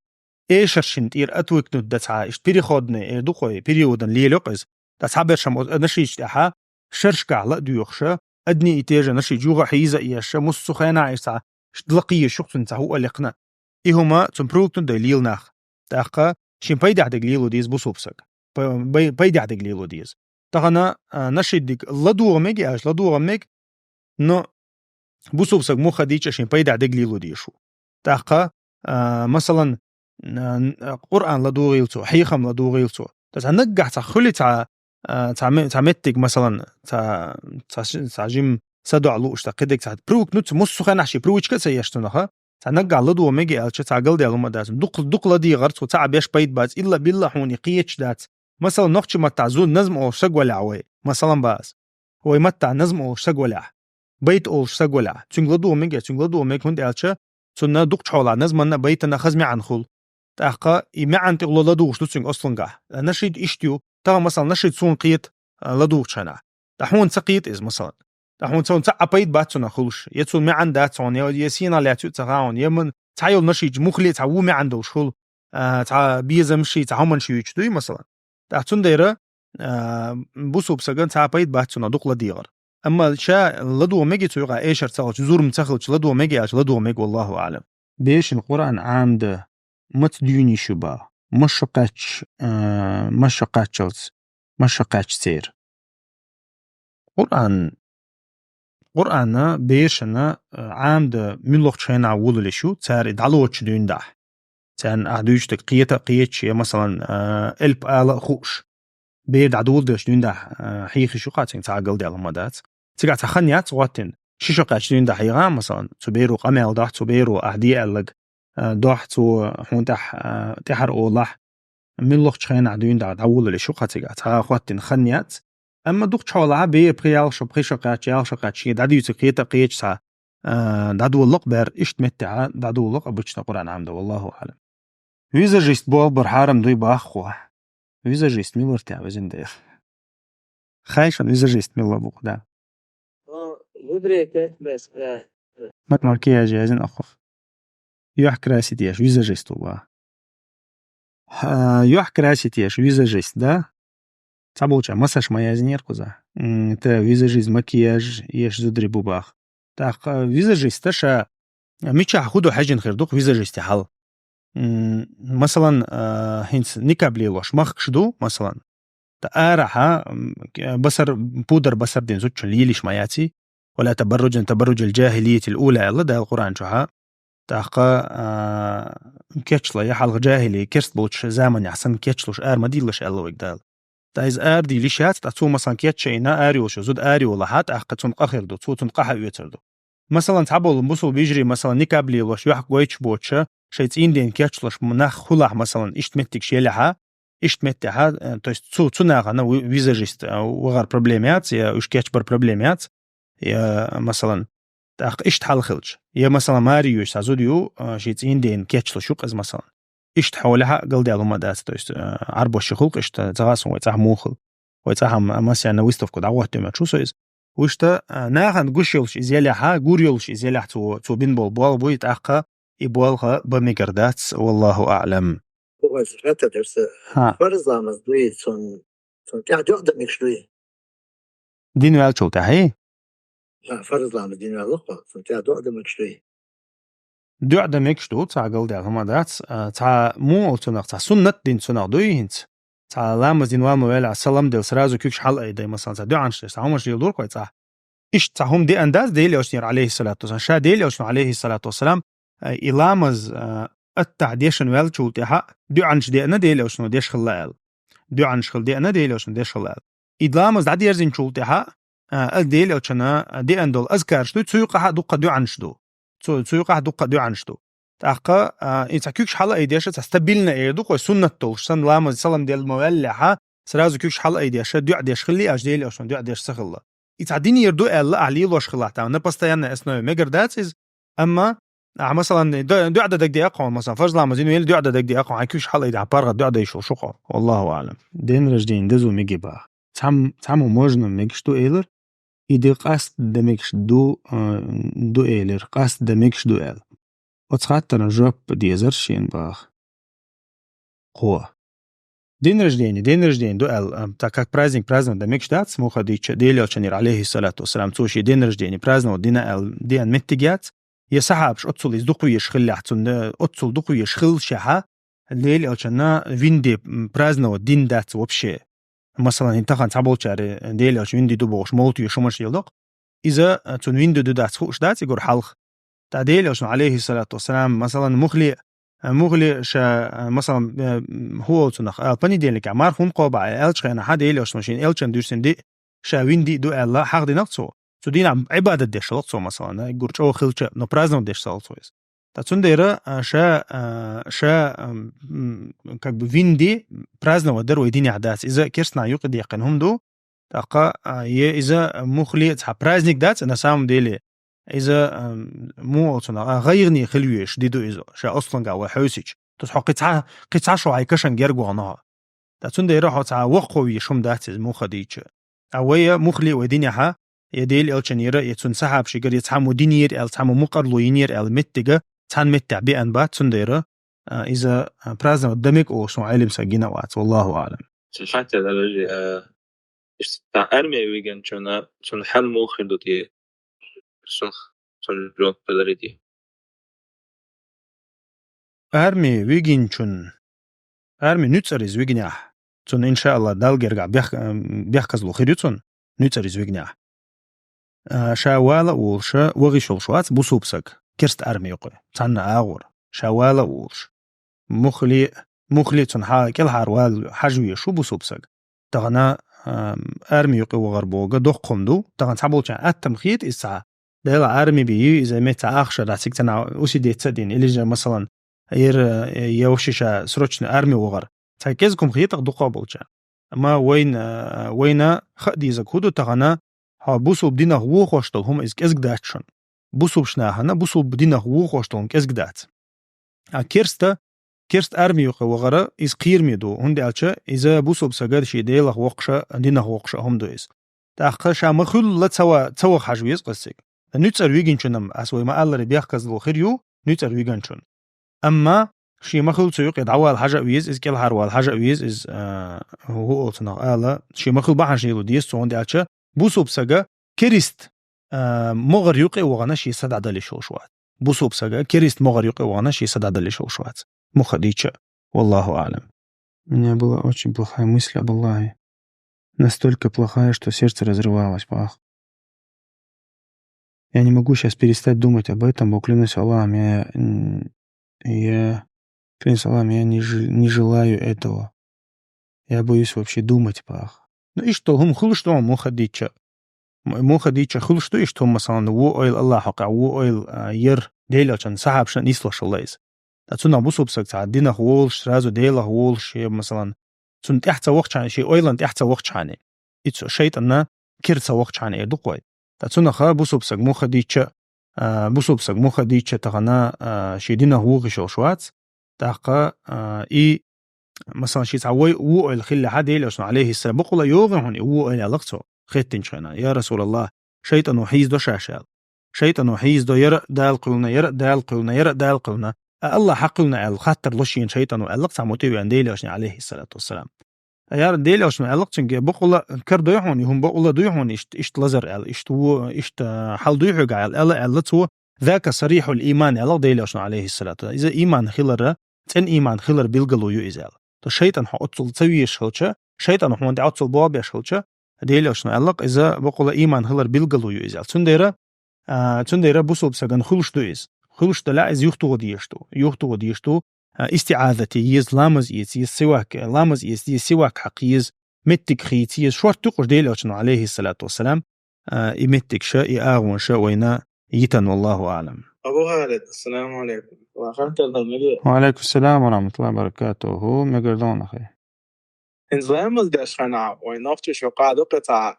إيشر شنتير أتوك ند تاع إشتري خدني دوخوي بريودن ليلوقز تاع برشم نشيتش تاعها شرشكع لا ديوخش أدني إتيجا نشي جوغا حيزة إيش مسخنا إيش تلقيه شخص تاع هو اللي قنا إهما تنبروكتون دليل ناخ تأخا شين بيدع دقليلو ديز بصوبسك بيدع دقليلو ديز تغنا نشيدك لدو ميجي اش لدو ميج نو بصوبسك مو خديش شين بيدع دقليلو ديشو تأخا مثلا قرآن لدو غيلتو حيخم لدو غيلتو تس هنقع تخلي تعمتك مثلا تعجيم سدو علوش تقدك تعبروك نوت مصو خنحشي بروش كسيشتنها تنقع لدو ميجي الش تعقل دي لما داز دق لدي غرت وتعب يش بيت باز الا بالله حوني قيتش دات مثلا نقش ما تعزون نظم او شق ولا عوي مثلا باز هو يمتع نظم او شق ولا بيت او شق ولا تنقلدو ميجي هند الش سنة دق حولا نظم بيتنا خزمي عن خل تاقا يمع انت لدو شتوسين اصلا قا نشيد اشتيو تا مثلا نشيد سون قيت لدو شنا تحون سقيت از مثلا تحون سون تعبيت باتسنا خلش يتسون ما عندات سون يسينا لا تتغاون يمن تعيل نشيج مخلي تعو ما عنده شغل تاع بيزمشي تعمن شي يشتوي مثلا تاعتون دايره بوسو بسجن تعبيت باتسنا دقله ديغر اما شا لدو ميجي توقع ايشر تاعش زور متخلش لدو ميجي اش لدو ميج والله اعلم بيش القران عامده متديوني شبا مشقاتش سير قرآن بيشنا عامد ملوخ شينا عوض لشو تار دعلوش دون دح تان أعدوش قيتش مثلا ألب آلا خوش بيد عدول دش دون دح حيخي شو قاتين تعقل دي المدات تقع تخنيات واتن شقاتش دون دح يغام مثلا تبيرو قميل دح تبيرو أعدي ألق دح تو حون تحر أولح ملوخ شينا عدون دح عوض لشو قاتين تعقواتن خنيات أما دوق حوالها بريال شو شقاتش داديو قيتش سا دادو اللق بر إشت متع دادو اللق أبوش قرآن عامده والله أعلم ويزا جيست بول برحارم دوي باخوه ويزا جيست ميلر تاع وزن دير خايشون ويزا جيست ميلر بوق دا يدري كيف بس ما تماركي جاهزين أخوف يحك راسي تياش ويزا جيست والله يحك راسي تياش ويزا جيست دا تعبوچا مساش ما يزنير كوزا تا ويزاجيز مكياج يش زدري بوباخ تا ويزاجيز تشا ميتشا خدو حاجه خير دوق ويزاجيز تحل مثلا هينس نيكابلي واش مخشدو مثلا تارها بصر بودر بصر دين زوج ليليش ماياتي ولا تبرج الجاهليه الاولى الله ده القران شوها تاقا كيتشلا يحل جاهلي كيرست بوتش زمن احسن كيتشلوش ما ديلش الله وقدال تايز دي ليشات تاتو مثلا كيتشينا اريوش زود اريو لحات اخقتون قخر دو تون قحا يتردو مثلا تعبوا المبوسو بيجري مثلا نيكابلي وش يحق ويتش بوتشا شيتين دين كيتشلش مناخ خلح مثلا اشتمتك شيلها اشتمتها تو есть تناغنا ويزاجيست وغير بروبليمات يا وش كيتش بروبليمات يا مثلا تاخ اشت حل خلش يا مثلا ماريو سازوديو شيتين دين كيتشلش از مثلا إشت حولها قل ديالو مدات то есть عربو الشخلق إشت تغاسون ويتاح موخل ويتاح مسيا نويستف كود عوات ما تشو سويز وإشت ناخن قشيلش إزيالها قوريلش إزيالها تو بينبول بوال بو يتأخى يبوالها بميقردات والله أعلم هو سرعة درس فرزا مزدوي تون تعجو أقدم يشتوي دين والشو تاهي فرزا مدين واللقاء تون تعجو أقدم يشتوي دو عدم يكشتو تاع قل ديال هما دات تاع مو تنق تاع سنة دين سنة دوي هنت تاع لامز دين والمو ولا سلام ديال سرازو كيكش حلقة دي مثلا تاع دو عنش تاع همش ديال دور كوي تاع إيش تاع هم دي أنداز ديل يوشنير عليه الصلاة والسلام شا ديل يوشنو عليه الصلاة والسلام إلامز التعديشن والشو تاع دو عنش دي أنا ديل يوشنو ديش خلال دو عنش خل دي أنا ديل يوشنو ديش خلال إلامز دعدي يرزين شو تاع الديل يوشنا دي أندول أذكر شتو تسويقها دوقة دو عنش دو تسويقها دوقة دو عنشتو تاقا إنت كيكش حلقة إيدياشة تستبيلنا إيدوك وسنة تولش سن لامز سلام ديال المولحة سرازو كيكش حلقة إيدياشة دو عديش خلي أش ديالي أشون دو عديش سخلا إتعديني يردو ألا أعلي لوش خلاحتا ونبستيانا اسنوي ميقرداتيز أما مثلا دو عددك دي أقوى مثلا فاج لامزين ويلي دو عددك دي أقوى كيكش حلقة إيدي عبارغة دو عديش شوقا والله أعلم دين رجدين دزو ميجي باه تعمو موجنا ميجشتو إيلر إيدي قاست دميكش دو إيلر قاست دميكش دو إيل وتخاطر جوب ديزر شين باخ قوة دين رجدين دو إيل تا كاك برازن دميكش دات سموخا ديش ديليو شنير عليه الصلاة والسلام توشي دين رجدين برازن ودينا إيل ديان متجات يسحبش أتصل يزدقو يشخل لحتون أتصل دقو يشخل شحا الليل ألشنا فيندي برازنا والدين دات وبشي مثلا انتخان تعبول شاري ديل ألش فيندي دوبوش موت يشمش يلق إذا تون فيندو دو دات خوش دات يقول حلق تعديل ألش عليه الصلاة والسلام مثلا مغلي شا مثلا هو تنخ بني ديل لك عمار خون قابع ألش خينا حد إلي ألش ماشين ألش ندرسن دي شا فيندي دو الله حق دي نقصو تدين عبادة ديش لقصو مثلا يقول شو خلش نبرازنا ديش سالتويس تاتون ديرا شا как бы винди праздного дару едине عداس إذا كرسنا يقد يقنهم دو تاقا إذا مخلي تح праздник دات أنا سام ديلي إذا مو أصلا غيرني خلويش ديدو إذا شا أصلا قاوة حوسيج تتحق قطعة شو عيكشن جرجو عنها تاتون ديرا حتى وقوي شم دات مو خديج أويا مخلي وديني ها يديل ألشنيرا يتون سحب شجر يتحمو دينير أل تحمو مقرلو ينير أل متجا تان متع بأن بات سنديرا إذا برازنا قدامك أو شو علم سجينا وقت والله أعلم. حتى درجة أرمي ويجن شون حل مخل دوتي شون جوك بدريتي. أرمي ويجن شون أرمي نتسرز ويجنيح شون إن شاء الله دالجرجع بيحكز له خيرتون نتسرز ويجنيح. شاوالا وولشا وغيش وشوات بوسوبسك كرست أرمي يقول تانا أغور شاوالا وولش مخلي تنحا كل حروال حجوية شو بوسوبسك تغنى أرمي يقول وغربوغا دوخهم دو تغنى تحبولشان التمخيط إسعى دايلا أرمي بيو إذا ميتا أخشى راسك تنا أسي دي تسدين إلي جا مثلا يوشيشا سروتشنا أرمي وغر تاكيزكم خيطق دوقا بولشان أما وين خدي زكودو تغنى ها بوسو بدينا هو خوشتل هم إزك داتشون بوسو بشناهنا بوسو بدينا هو خوشتل إزك دات كيرست أرمي يقى وغرا إز قير ميدو هندي ألشا إذا بوسو بسجاد شي ديلغ وقشا دينا وقشا هم دو إز تأخشا مخل لا تسوى حجويز قصيك نتسر ويجنشنم أسوي ما الله ربيخ كزلو خيريو نتسر ويجنشن أما شي مخل سيوق يدعوا الحاجة ويز إز كل حروا الحاجة ويز إز هو قلتنا آلا شي مخل بحن شيلو ديستو هندي ألشا بوسو بسجا كريست مغر يقى وغناشي صدع دالي شوشوات بوسو بسجا كريست مغر يقى وغناشي صدع دالي شوشوات مخديتش والله أعلم. У меня была очень плохая мысль об Аллахе. Настолько плохая, что сердце разрывалось, пах. Я не могу сейчас перестать думать об этом, клянусь Аллахом, клянусь Аллахом, я не желаю этого. Я боюсь вообще думать, пах. Ну и что, хул что мухадича. Мухадича хул что и что مثلا وقيل الله حقا وقيل ير ديلا عشان سحب شان يصلح الليز. تاتونا بوسو بسك تعدينا هولش رازو ديلا هولش مثلا تون تحت وقت عن شيء أيضا تحت وقت عنه إتس شيء أننا كرت وقت عنه يدقوي تاتونا خا بوسو بسك مو خديتش تغنا شيدينا هو غشوا شوات تاقا مثلا شيء تعوي وقيل خلي حد يلشون عليه السلام بقول يوغن وقيل لقطه خيتين شنا يا رسول الله شيطان وحيز دو شاشال شيطان وحيز دو يرى دال قلنا الله حقلنا الخطر لشين شيطان وقلق ساموتي عن ديلاشن عليه الصلاة والسلام يا ديلاشن قلق تنجي بقول كر دويحون يهم بقول دويحون اشت لزر اشت حل دويحو قال الله تو ذاك صريح الإيمان الله ديلاشن عليه الصلاة إذا إيمان خلر تن إيمان خلر بيلقلو يزال تو شيطان حاطل تسويش خلشة شيطان وحمد عطل باب يشخلشة ديلاشن قلق إذا بقول إيمان خلر بيلقلو يزال تنديرا بوسو بسجن خلش دويز خلش دلا إز يختو ديشتو استعاذتي يز لامز يز سواك لامز يز سواك حقيز متك خيتي شورت تقش ديلاشن عليه الصلاة والسلام يمتك شاء أغون شاء وينا يتن والله أعلم. أبو خالد السلام عليكم. وعليكم السلام ورحمة الله وبركاته. هو مقردون أخي. إن زلمز داش خنا وينفتش وقعدوا قطع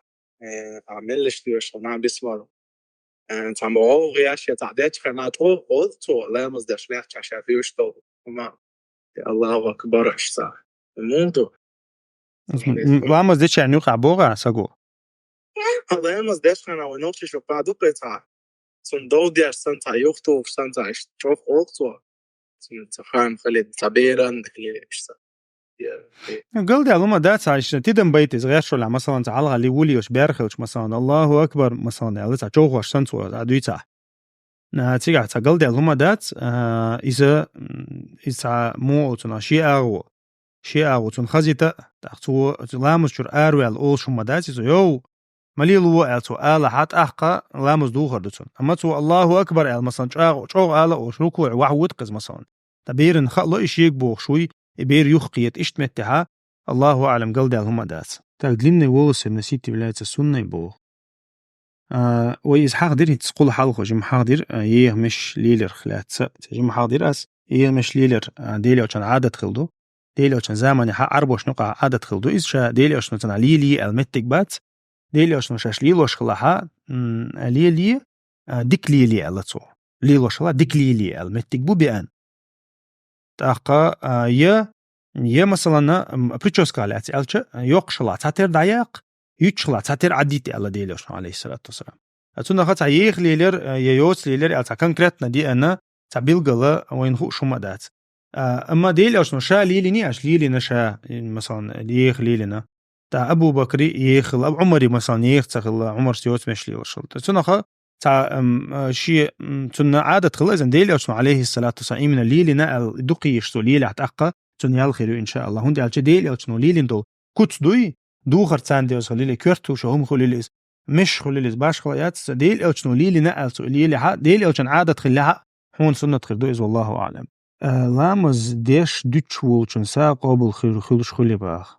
عملش ديوش خنا بيسمارو. تمام غياش يتعديت خنا تو لامز داش ليح شافيوش تو وما الله أكبر إيش صار الموضوع. لامز داش يعني يقع بوغا ساقو. لامز داش خنا وينفتش وقعدوا قطع. صندوق داش سنتا يختو وسنتا إيش تشوف أوكتو. تفهم خليت تعبيرا إيش صار. قال دي علومة دات عايش تدم بيت إذا غيرشوا لع مثلا تعالى اللي وليوش بيرخوش مثلا الله أكبر مثلا يعني تعجوه عشان سوى عدويته تيجي تقول ده هما دات إذا مو تنا شيء أو تنخزيته تحتو لامس شر أرويل أول شو مدات إذا يو مليلو ألتو آلا حات أحقا لامس دوخر دتون أما تو الله أكبر مثلا شو آلا أو شروكو وحود قز مثلا تبير نخلو إيش يكبو شوي يبير يخقيت إيش تمتها الله أعلم قال ده هما دات تقدلين ووس النسيت ولاية السنة يبو ويز حاضر تسقول حلقة جم حاضر مش ليلر خلات جم حاضر أس مش ليلر ديلي عشان عادة خلدو ديلي عشان زمان أربعش نقع عادة خلدو إيش شا ديلي عشان تنا ليلي المتك بات ديلي عشان شاش ليلوش خلاها ليلي ديك ليلي الله تو ليلوش خلا ديك ليلي المتك بو بيان تاقا يا مثلا بريتشوسكا لاتي ألش يوقشلا تعتر دايق يتشلا تعتر عديتي الله ديلوش عليه الصلاة والسلام أتونا خاطر يخ ليلر يوس ليلر ألتا كونكريتنا دي أنا تعبيلقلا وين هو شو مدات أما ديلوش نشا ليلي نياش ليلي نشا مثلا يخ ليلنا تا أبو بكري يخل أبو عمري مثلا يخ تخل عمر سيوت مش ليلر شلت أتونا خا تا شيء تنا عادة خلا إذا ديلوش عليه الصلاة والسلام من ليلنا دقيش تو ليلة حتأقى تنيال خير إن شاء الله هندي على ديل أو تنو ليلين دو كوت دوي دو خرطان ديوس خليلي كورتو شهم خليليس مش خليليس باش خلايات ديل أو تنو ليلي نقل تو ليلي ها ديل أو تن عادة خلها هون سنة خير دويز والله أعلم لامز ديش دتشول تن ساق قبل خير خلش خلي باخ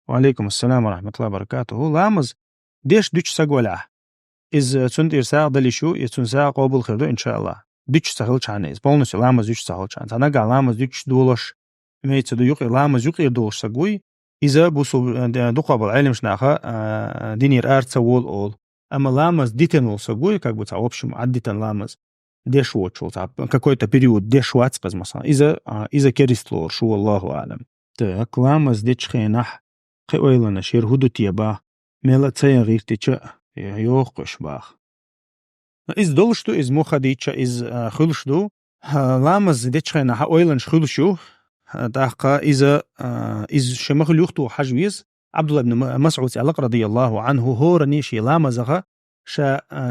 وعليكم السلام ورحمة الله وبركاته لامز ديش دتش ساقوله إز تنت إرساق دلي شو يتن ساق قبل خير دو إن شاء الله دتش سهلش عنيز بولنس لامز دتش سهلش عن أنا قال لامز دتش دولش ميت دو يقي لامز يقي دوش سقوي إذا بوصو دقابل علم شناخا دينير آرت سوول أول أما لامز ديتن سقوي как бы تعوبش معدتن لامز ديش واتشول какой-то период ديش واتسقز مثلا إذا كريستلور شو الله أعلم تاك لامز ديش خينح قويلنا شير هدو تيبا ميلا تسيا غير تيشا يوقش باخ إز دولشتو إز مخديتشا إز خلشتو لامز ديش خينح قويلنش خلشو داقا إذا شمخل يختو حجويز عبد الله بن مسعود علق رضي الله عنه هو رنيشي لامزغا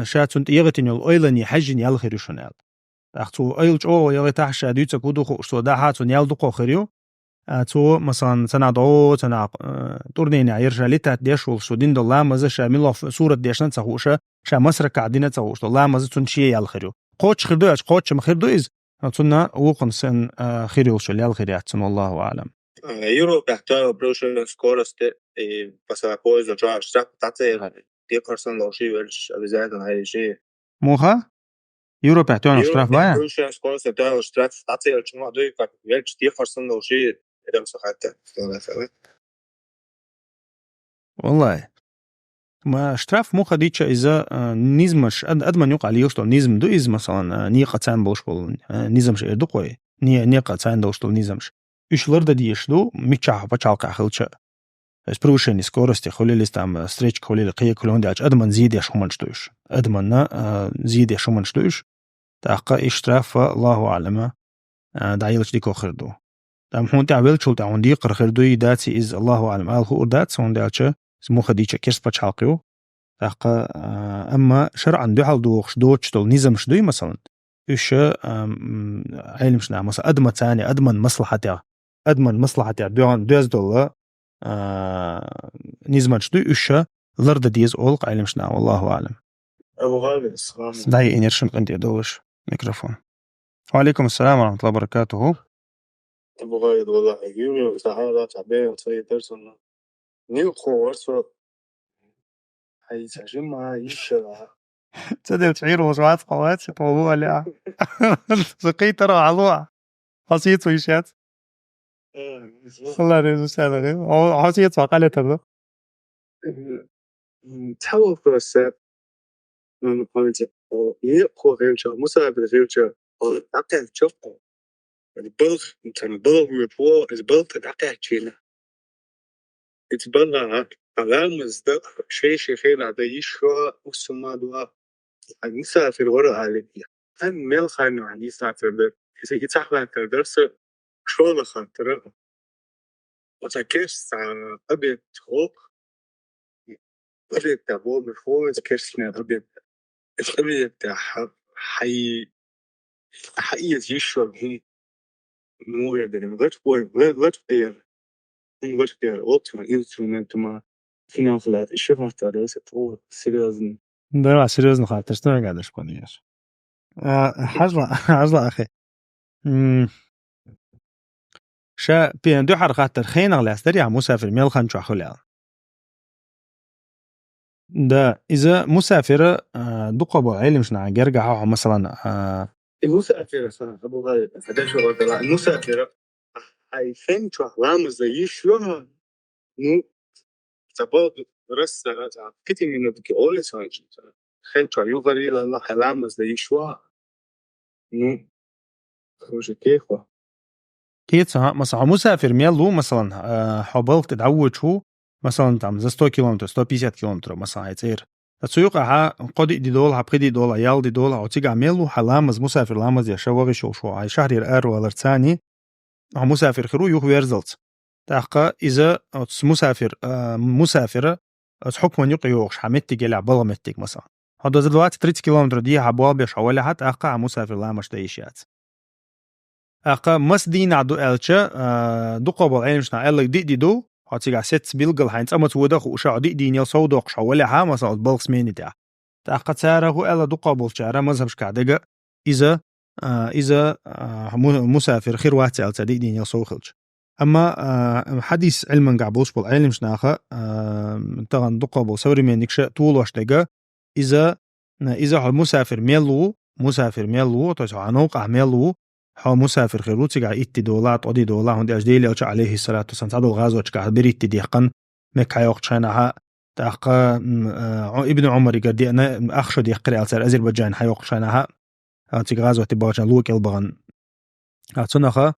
شا تنت يغتن الأيلني حجن يالخيرو شنال داقتو أيلج أو يغتاح شا ديوتا كودو خو دا هاتون يالدقو خيريو تو مثلا تنادعو تورنيني عيرجا لتات ديشول شو دين دو لامز شا ميلو سورة ديشن تخوشا شا مسرك عدينة تخوش لامز تنشي يالخيرو قوتش خيردو قوتش مخيردو إز تنا وقن سن خيريو شو ليال خيريات والله أعلم يورو بحتاج بروشن سكورست بس أقول إذا جاء اشتراك تعطي دي كارسون لو شيء ورش بزايد هاي شيء موها يورو بحتاج اشتراك بايا بروشن سكورست بتاع اشتراك تعطي الجمعة دوي ورش دي كارسون لو شيء إذا مسخته والله ما اشتراف مو خديتش إذا نيزمش أدمن يقع عليه يشتغل نيزم دو إز مثلا نيقة تان بوشبول نيزمش إردو قوي نيقة تان دوشتول نيزمش إيش لرد ديشلو ميتشاح بتشالق أخلش سبروشن سكورستي خلي لستام ستريتش خلي لقيه كلهم داش أدمن زيد يش هم نشتوش أدمن زيد يش هم نشتوش تاقا اشتراف الله أعلم دعيلش ديكو خردو تام هون تعمل شو تعون ديق خردو يداتي إز الله أعلم هو دات سون داتش مو خديتش كيرس بتشالقيو تاقا أما شرعا دو حال دوخش دوتش تول نيزم شدوي مثلا إيش علم شنا مثلا أدمن ثاني أدمن مصلحة دوز دولا نيزمان شدوي إيش لرد ديز أولق علم شنا والله أعلم أبو غالي السلام داي إنيرشن عندي دوش ميكروفون وعليكم السلام ورحمة الله وبركاته أبو غالي والله يومي سهارة تعبان وتسوي درسنا نيوخو ورسو هاي سجمع يشرع تصدق تعير وزوات قوات طوبوها لا سقيت ترى علوع حسيت ويشات الله رزق سالغ حسيت وقالت هذا تحول في الساب من قلت يقو غيرجا مساعد غيرجا أقل شوفه البلغ البلغ مفهوم البلغ أقل شيء يتبلغ علامز ده شيء خير هذا يشرع وسمى دوا المسافر ورا عليه أن ميل خانو عن يسافر ده إذا يتحقق درس شو خاطر وتكيس أبي تروح أبي تبغى مفهوم تكيس أبي تاع حقيقة يشوى هم مو يقدرين غير ultimate instrument ما فينا خلات الشيء ما تعرف هو سيريزن ده سيريزن خاطر شنو قاعد اشكون ايش حاجة أخي شا بين دو حركات خينا غلاس دريا مسافر ميل خنشو خلال ده إذا مسافر دقبو علم شنا جرجع مثلا المسافر صراحة أبو غالي هذا شو قلت المسافر I think شو رامز يشوى مو تبغى رس كتير من الدكتور أول سنة خنشو يوغري لله رامز يشوى مو خوش كيفه كيتسا مثلا مسافر ميلو مثلا حبلت تدعوت شو مثلا تعمل 100 كيلومتر 150 كيلومتر مثلا هيصير تسويقها قد دي دول عبقدي دول عيال دي دول أو تيجي ميلو حلامز مسافر لامز يا شوغي شو هاي شهر يرقر ولا ثاني مسافر خرو يوخ ويرزلت تاقا إذا مسافر حكم يقي يوخش حمتك يلع بلا متك مثلا هذا دلوقتي 30 كيلومتر دي حبوال بيش حوالي حتى أقا مسافر لامش تيشيات أقا مس دين عدو ألشة دو قبل عينشنا ألك دي دو هاتيجا ست بيلقل حينت أما تودخ وشع دي نيل صودق حوالي حا مثلا بلغس ميني تاع تاقا تساره ألا دو قبل شعره مذهبش كعدقة إذا مسافر خير واتي ألتا دي نيل صوخلش أما حديث علما قعبوش بالعلم شناخة تغن دو قبل سوري منك شا طول واشتقة إذا مسافر ميلو تسعى عنوق ميلو حا مسافر خيرو تيجا إتي دولات أدي دولات هندي أجديلي أوش عليه الصلاة والسلام تعدو الغازو أشكا بريت ديقن مك حيوق شانها تاقا ابن عمر يقدي أنا أخشد يقرأ على أذربيجان حيوق شانها تيجا غازو تباجان لوك البغن أتصنخا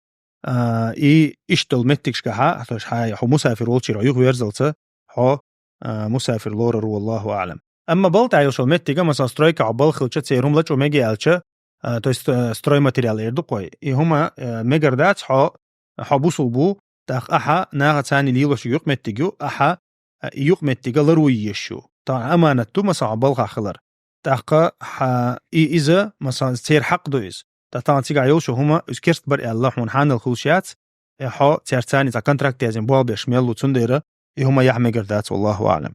إشتل متك شكاها أتوش حا مسافر ولشي رأيوه ويرزلت حا مسافر لورر والله أعلم أما بلت عيوشل متك مثلا سترايكا عبال خلشت سيرهم لچو ميجي ألشا то есть строй материал يردقوي هما مجردات حا بوصلبو تاخ أحا ناغا تاني ليلوش يوق متجو أحا يوق متجا لروي يشو طبعا أمانتو مثلا بلغا خلر تاخ حا إذا مثلا سير حق دويز طبعا تيجا يوشو هما كرت بر الله حان الخوشيات حا تيرتاني تا كونتراكت يازن بوال بيشميلو تنديرة هما يح مجردات والله أعلم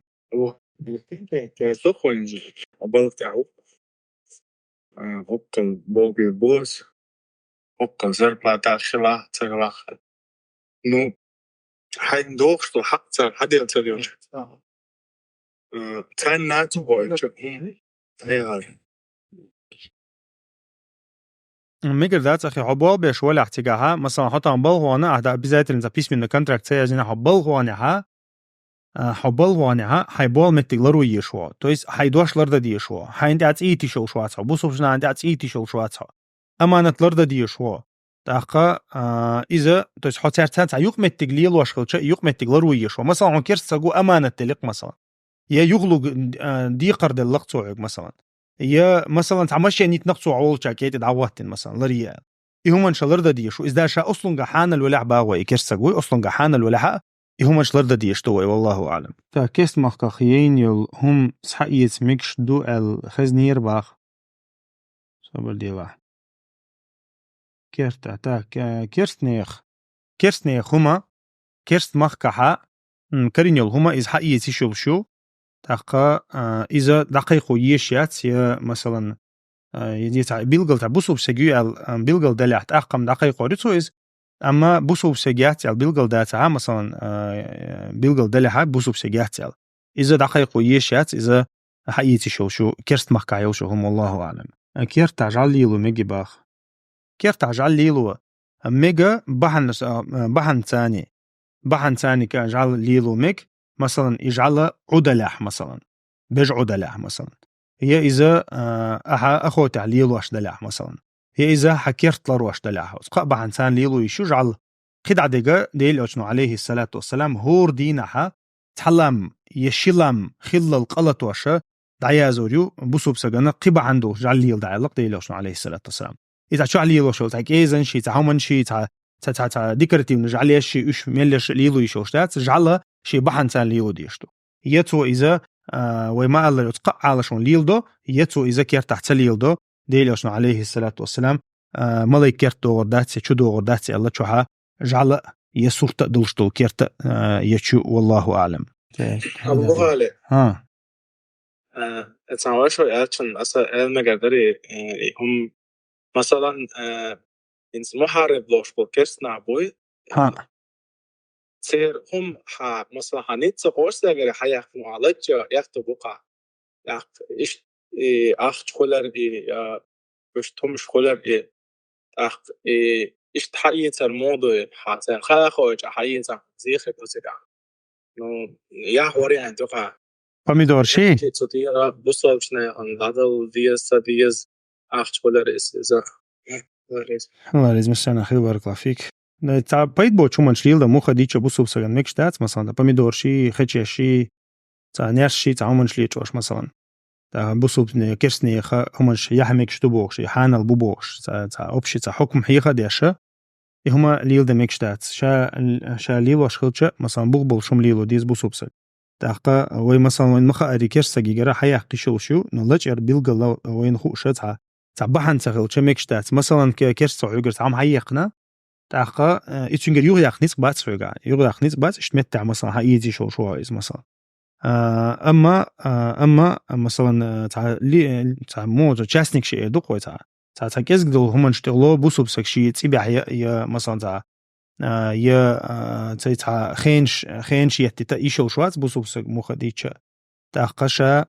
Hokkal bogi boos, hokkal zerplata xila. Nu, حين دوغشتو حقا حد يلتريون. تان ناتو بويتشو. هاي ميجر ذات أخي حبال بيش ولا احتجاها مثلا حتى عن بلغوانا أهدا بزايت إن زبيس من الكونتراكت سيجينا حبالغوانها حيبال متغلرو يشوا تويس حيدوش لرد دي يشوا حيندي عتيتي شو شواتها بوصفنا عندي عتيتي شو شواتها أمانة لرد دي يشوا تاقا إذا تويس حتى يوق متغليل واشخلش يوق متغلرو يشوا مثلا عن كيرس تساقو أمانة تلق مثلا يا يغلق دي قرد اللقصو مثلا يا مثلا تعمش يعني تنقصو عول شاكيت دعواتين مثلا لريال يهم ان شاء الله دي يشو إذا شاء أصلا حان الولع باغوي كيرس تساقو أصلا حان الولع هم شلرد دي يشتوي والله أعلم. كيست مخكخيين يل هم سحقيت مكش دو الخزنير باخ. صبر دي واحد. كيرت كيرست نيخ هما كيرست مخكحة كرين يل هما إذا حقيت يشوف شو تاقا إذا دقيقو يشيات يا مثلا يدي بيلقل تعبوسو بسجيو بيلقل دلع تأقم دقيقو ريتويز أما بوسو بسجيات البيلقل داتا مثلا بيلقل دلها بوسو بسجيات إذا دقيقو يشيات إذا حقيتي شو كيرست مخكا شو هم الله أعلم. كيرت عجل ليلو ميجي باخ كيرت عجل ليلو ميجا بحن ثاني كجعل ليلو ميك مثلا يجعل عدلح مثلا بيج عدلح مثلا هي إذا أخو تعليل واش دلح مثلا هي إذا حكيرت لروش دلح قبع عن ثاني ليلو يشجعل خدعة ديل أشنو عليه الصلاة والسلام هور دينها تحلم يشلم خل القلط وشا دعيا زوريو بوسو بسجنا قبع عنده جعل ليل دعيلق ديل أشنو عليه الصلاة والسلام إذا شو عليه لو شو تعك إذا شيء تعمل شيء تع ذكرتي من جعل يشي إيش ملش ليلو يشوشتات جعله شيء بحن ثاني ليلو ديشتو يتو إذا وما الله يتقع على شون ليلدو يتو إذا كير تحت ليلدو ديلوشن عليه الصلاة والسلام ملاي كيرت دوغرداتسي شو دوغرداتسي الله شوها جعل يسورت دولشتو كيرت يشو والله أعلم. أبو غالي ها تعرف شو أصلا أصلا المقدري هم مثلا إنس محارب لوش بوكس نعبوي ها سير هم مثلا هنيت سقوس دقيقة حياة معالج ياخد بقى ياخد إيش أخ شخولر بش تم شخولر أخ إيش تحيي الموضوع حتى خلاص حيي زيخ كذا نو يا حواري عندك باميدور شيء تطير بوصل شنو هذا وديس أخ شخولر إذا الله لازم السنة خير بارك الله فيك. تا بايد بو چومن شريل دا مو خديچ بو سوب سگن ميك شتات مثلا دا باميدور شي خچي شي تا نير شي تا عمن شلي چوش مثلا دا بو سوب كيرسني خ همن شي يحمك شتو بوش شي حانل بو بوش تا اوبشي تا حكم حيخه ديشه هما ليل دا ميك شتات شا ليل واش خلچ مثلا بو شوم ليلو ديز بو سوب سگ داقا وي مثلا وين مخا اري كيرسگي گرا حيح قشو شو نلچ ار بيلگل وين خو شتا بحن تغل چميك شتات مثلا كيرس عوجر عم حيقنا تاقا اتشنجر يوغ يخنيس باتس فوقع يوغ يخنيس باتس اشتمتع مثلا هايزي شو از مثلا اما مثلا تاع مو جاسنيك شي دو قوي تاع كيزغدو هما نشتغلو بوسوب سكشي تيبع يا مثلا تاع يا تاع خينش يتتا ايشو شوات بوسوب سك مو خديتش تاقا شا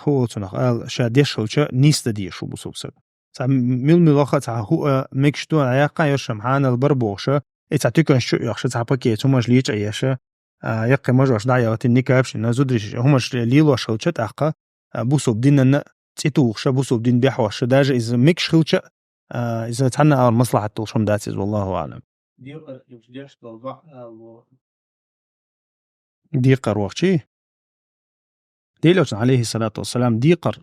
هو تنقال شا ديشلچ نيست ديشو بوسوب سك ميل ملاخة تاع هو ميكشتو عياقا يشم حان البربوشة إتا تكون شو يخشى تاع باكيت هما جليش عياشة يقي مجوش دعيات النكابش نزودريش هما ليلو شلچة تاقا بوسوب دين تيتوخش بوسوب دين بيحوش داج إذا ميكش خلچة إذا تحنا على مصلحة توشم داتيز والله أعلم. ديقر وقتي ديلوش عليه الصلاة والسلام ديقر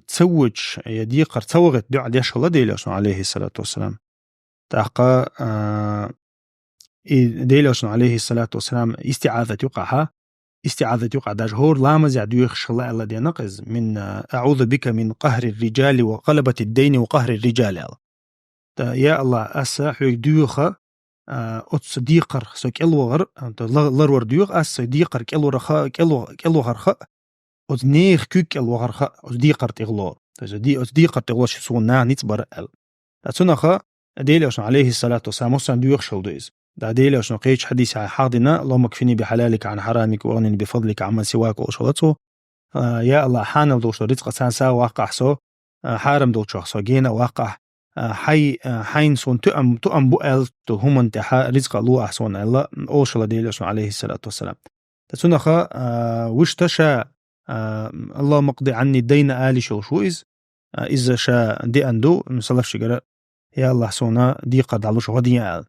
تسوج ديقر توغت دع ديش الله ديلوش عليه الصلاة والسلام تاقا ديلوش عليه الصلاة والسلام استعاذة يقع دا جهور لامز يعدو الله الله دي نقز من أعوذ بك من قهر الرجال وغلبة الدين وقهر الرجال يا الله أسا حيك ديوخة أتس ديقر سوك الوغر لرور ديوخ أسا ديقر كالوغر أت نيخ كوك الوغر أت ديقر تغلور أت ديقر تغلور شسونا نتبر تسنخ ديلوش عليه الصلاة والسلام وسان ديوخ شلدوز دا ديلوش نقيش حديث حاضنا اللهم اكفني بحلالك عن حرامك واغنني بفضلك عمن سواك وشلته يا الله حانل دوش رزق سانسا واقع سو حارم دوش سو جينا واقع حين سون تؤم بؤل هم انتحى رزق الله أحسن الله أوشل ديلوش عليه الصلاة والسلام تسنخ وشتشا الله مقضي عني الدين آلي شوشويز إذا شا دي أندو مسلف شجرة يا الله سونا ديقر دعلوش غديان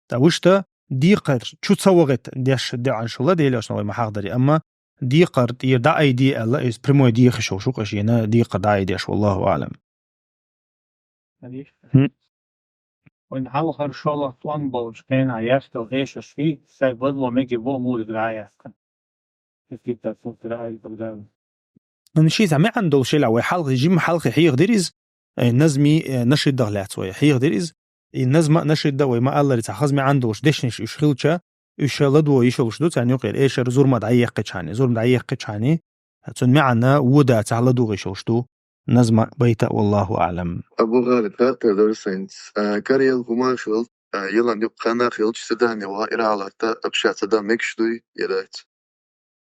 تاوشتا ديقر شو تصوغت ديش دع إن شاء الله ديلوش نوي ما حقدري أما ديقر يردع أيدي الله إز بريمو ديخ شوشو قشينا ديقر دع أيديش والله أعلم. وإن حلقة شغلة طوان بوش كان عياشته وغيش شفي سيبضلو ميجي بو مولد رعاياسكن كيف تكون رعاية بلدان نشي زعما عنده شي لعوي حلقة يجي حلقة حيغ ديريز نزمي نشد دغلات ويا حيغ ديريز النزمة نشد دوي ما الله يتخزمي عندوش دشنش يشخلچا يشلدو يشلشدو يعني يقول ايش زور ما دعيق قچاني زور دعيق قچاني تن معنا ودا تعلدو يشلشدو نزمة بيتا والله أعلم. أبو غالب فاتر دور سينس كاريل هما شغل يلا يبقى خيلش سداني وائرة على أبشع سدان ميكشدوي يرات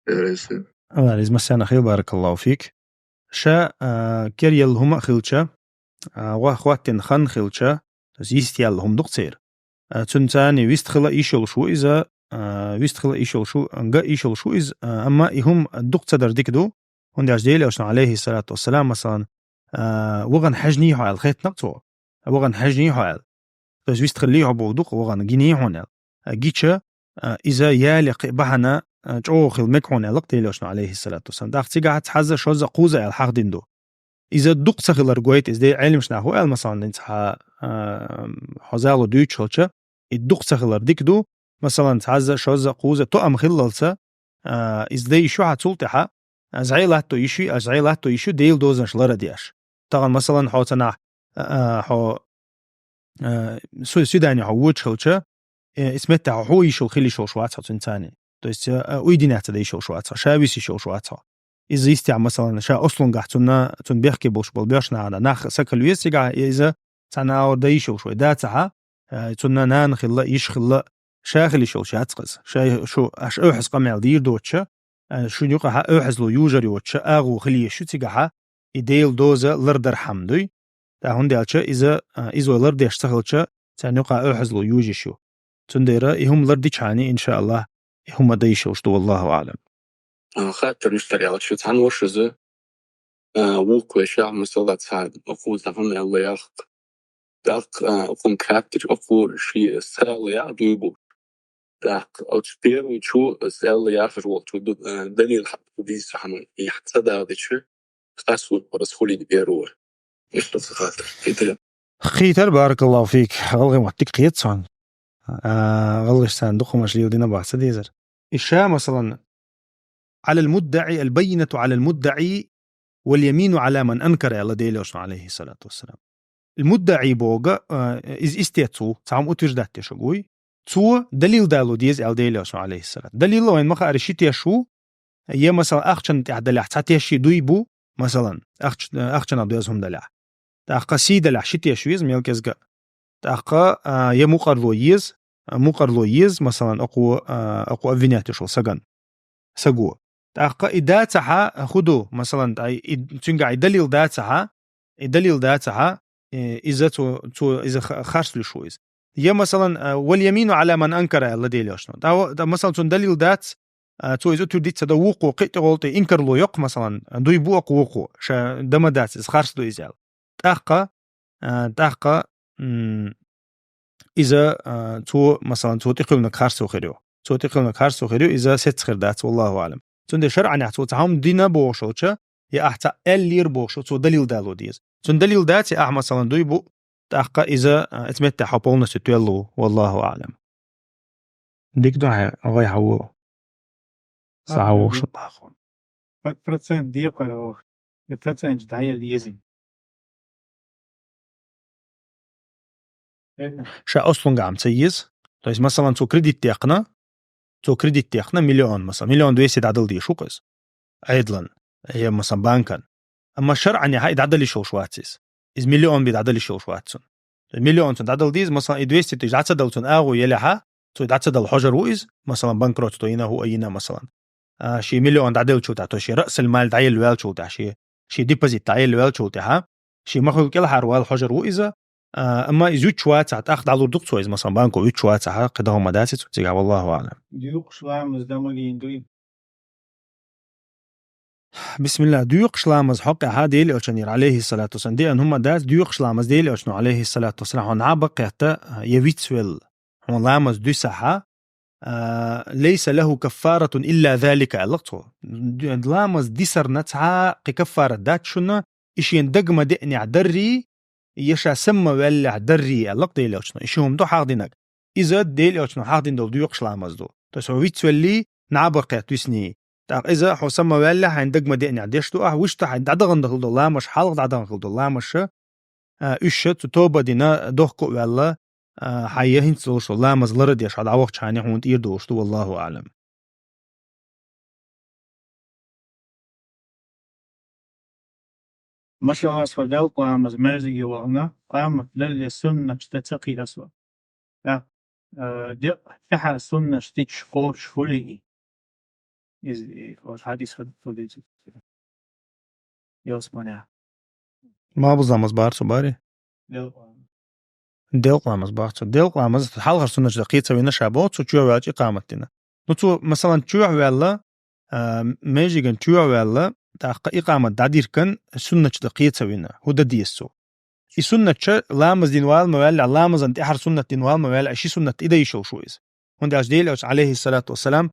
يرسل الله لازم السنة خير بارك الله فيك شا كاريل هما خيلشا واخواتين خان خيلشا يستيال هم دقصير تنتاني ويستخلا إيشل شو إذا ويستخلا إيشل شو أنجا إيشل شو إذا أما إهم دقصدر ديكدو هندي أجديلي وشنا عليه الصلاة والسلام مثلا وغن حجني حال خيط نقطو وغن حجني حال بس ويستخليه بودق وغن جيني هنا جيتشا إذا يالق بحنا جوخ المكون لقتيلي وشنا عليه الصلاة والسلام داختي قاعد حزة شوزة قوزة الحق ديندو إذا دق سخلر قويت إذا علم شنا هو مثلا نتها حزالو دوتشلتش الدق سخلر ديكدو مثلا حزة شوزة قوزة تو أم خللسة إذا شو هتسلطها زعيلاتو يشو ديل دوزنش لردياش طبعا مثلا حوتنا حو سوداني حووش خلچه اسمته هو يشو خلي شو شواتها تنتاني то есть уйдинята да يشو شواتها شابيس يشو شواتها إذا يستع مثلا شا أصلاً قاعدتنا تنبيخكي بوش بالبيشنا على ناخ سكل ويسيقع إذا تناور دا يشو شوي داتها تنا نانخ الله يشخل شاخل يشو شاتقز شو أش أوحز قمع دير دوتشا شو يقع أوحز لو يوجر يوتشا أغو خليه شو تيقع إديل دوزة لردر حمدوي تا هندالشا إذا لرد يشتغلشا تنقع أوحز لو يوجي شو تنديرا إهم لردي شاني إن شاء الله إهم دا يشو شتو والله أعلم خاطر نشتري على شو تان وشزه وقوي شاع مسلا تساعد أقول تفهم الله ياخ داق أقوم كابتر أقول شيء سال يا دوبو داق أو تبير وشو سال يا خجول شو دليل حق ديس حنون يحتسد هذا شو خاصول ورسولي بيروه يخلص خاطر خيتر بارك الله فيك غلغي معتك قيت صان غلغش صندوق مشليو دينا بعث ديزر إشاء مثلا على المدعي البينة على المدعي واليمين على من أنكر الله ديلوش عليه الصلاة والسلام المدعي بوغا إز استيتو تعم أتجدت شغوي تو دليل دالو ديز ديلوش عليه السلام دليل وين ما خارشيت شو يا مثلا أخشن تعدل حتى شي دويبو مثلا أخشن أبدازهم دلع تأقى سيد العشيت شويز ميلكزجا تأقى يا مقر لويز مثلا أقوى أفينيات شو سجو تأقى إداتها خدو مثلا تنقع دليل داتها إذا خارج لشويز يا مثلا واليمين على من أنكر الله ديليوشنا ده مثلا دليل دات تو إذا توديت تدوقو قيت قولتي إنكر لو يق مثلا دوي بوق وقو شا دم دات إذا خارج لو إزال تأقى إذا تو مثلا تو تقولنا خارج وخيرو إذا ست خير دات والله أعلم تند شرعا يحتو تعهم دينا بوشوچا يا أحتا اللير بوشو تو دليل دالو ديز تند دليل دات يا مثلا دوي بو تأقى إذا اتمتع حبولنا ستويلو والله أعلم ديك دعاء غاي حوو ساعو شطاخون процент ديقة процент دعاية ليزين شا أصلاً قام تسيز تو مثلا تو كريديت تيقنا مليون مثلا مليون 200 عدل دي شو قيس أيضاً هي مثلا بانكا أما شرعا هاي عدل شو شواتيس إذ مليون بيد عدل شو شواتسون مليون تن عدل ديز مثلا 200 تيج عدل تن أغو يلها تو عدل حجر وإز مثلا بانكروت تو ينا هو أينا مثلا شي مليون عدل شو تعطو شي رأس المال تعيل ويل شو تع شي ديبوزيت تعيل ويل شو تها شي مخلوق كل حروال حجر وإذا أما يزوج شوات تأخذ على الدكتور سويز مثلا بانكو يزوج شوات قدهم مداسس وتجا والله أعلم ديوق شلامز دمالين دوين بسم الله ديوق شلامز حق هذه اللي أشنير عليه الصلاة والسلام دي أن هم داس ديوق شلامز دي اللي أشنو عليه الصلاة والسلام هون عبق يحتا يويتسويل هون لامز دي سحة ليس له كفارة إلا ذلك اللقطة لامز دي سرنتها كفارة دات شنو إشي يندق دقني عدري يشا سما ولا دري اللق ديل أشنو إشهم دو حاضنك إذا ديل أشنو حاضن دو ديوق شلامز دو تسويت سولي نعبق تسني تاق إذا حو سما ولا عندك ما دقني عديش دو وش تح عدغن دخل دو لا مش حلق عدغن دخل دو لا مش إشت توبة دينا دهكو ولا حيهن سوش لا مزلرد يش على وقت شاني هون يردوش دو والله أعلم ما شاء الله أسفل قام زمرزي وعنا قام للسنة تتقي أسفل لا دق تحا سنة تيش قوش فولي إز الحديث فولي يوسمنا ما بزامز بارسو باري ديل قامز بارسو ديل قامز حلقة سنة دقيقة وين شابوت وتشوع واجي قامتنا نتو مثلا تشوع ولا ماجيجن تشوع ولا تاق إقامة دادير كان سنة دقيقة وين هو ديسو السنة لامز دينوال موال لامز أنت أحر سنة دينوال موال أشي سنة إذا يشو شويز هند أجديل عليه الصلاة والسلام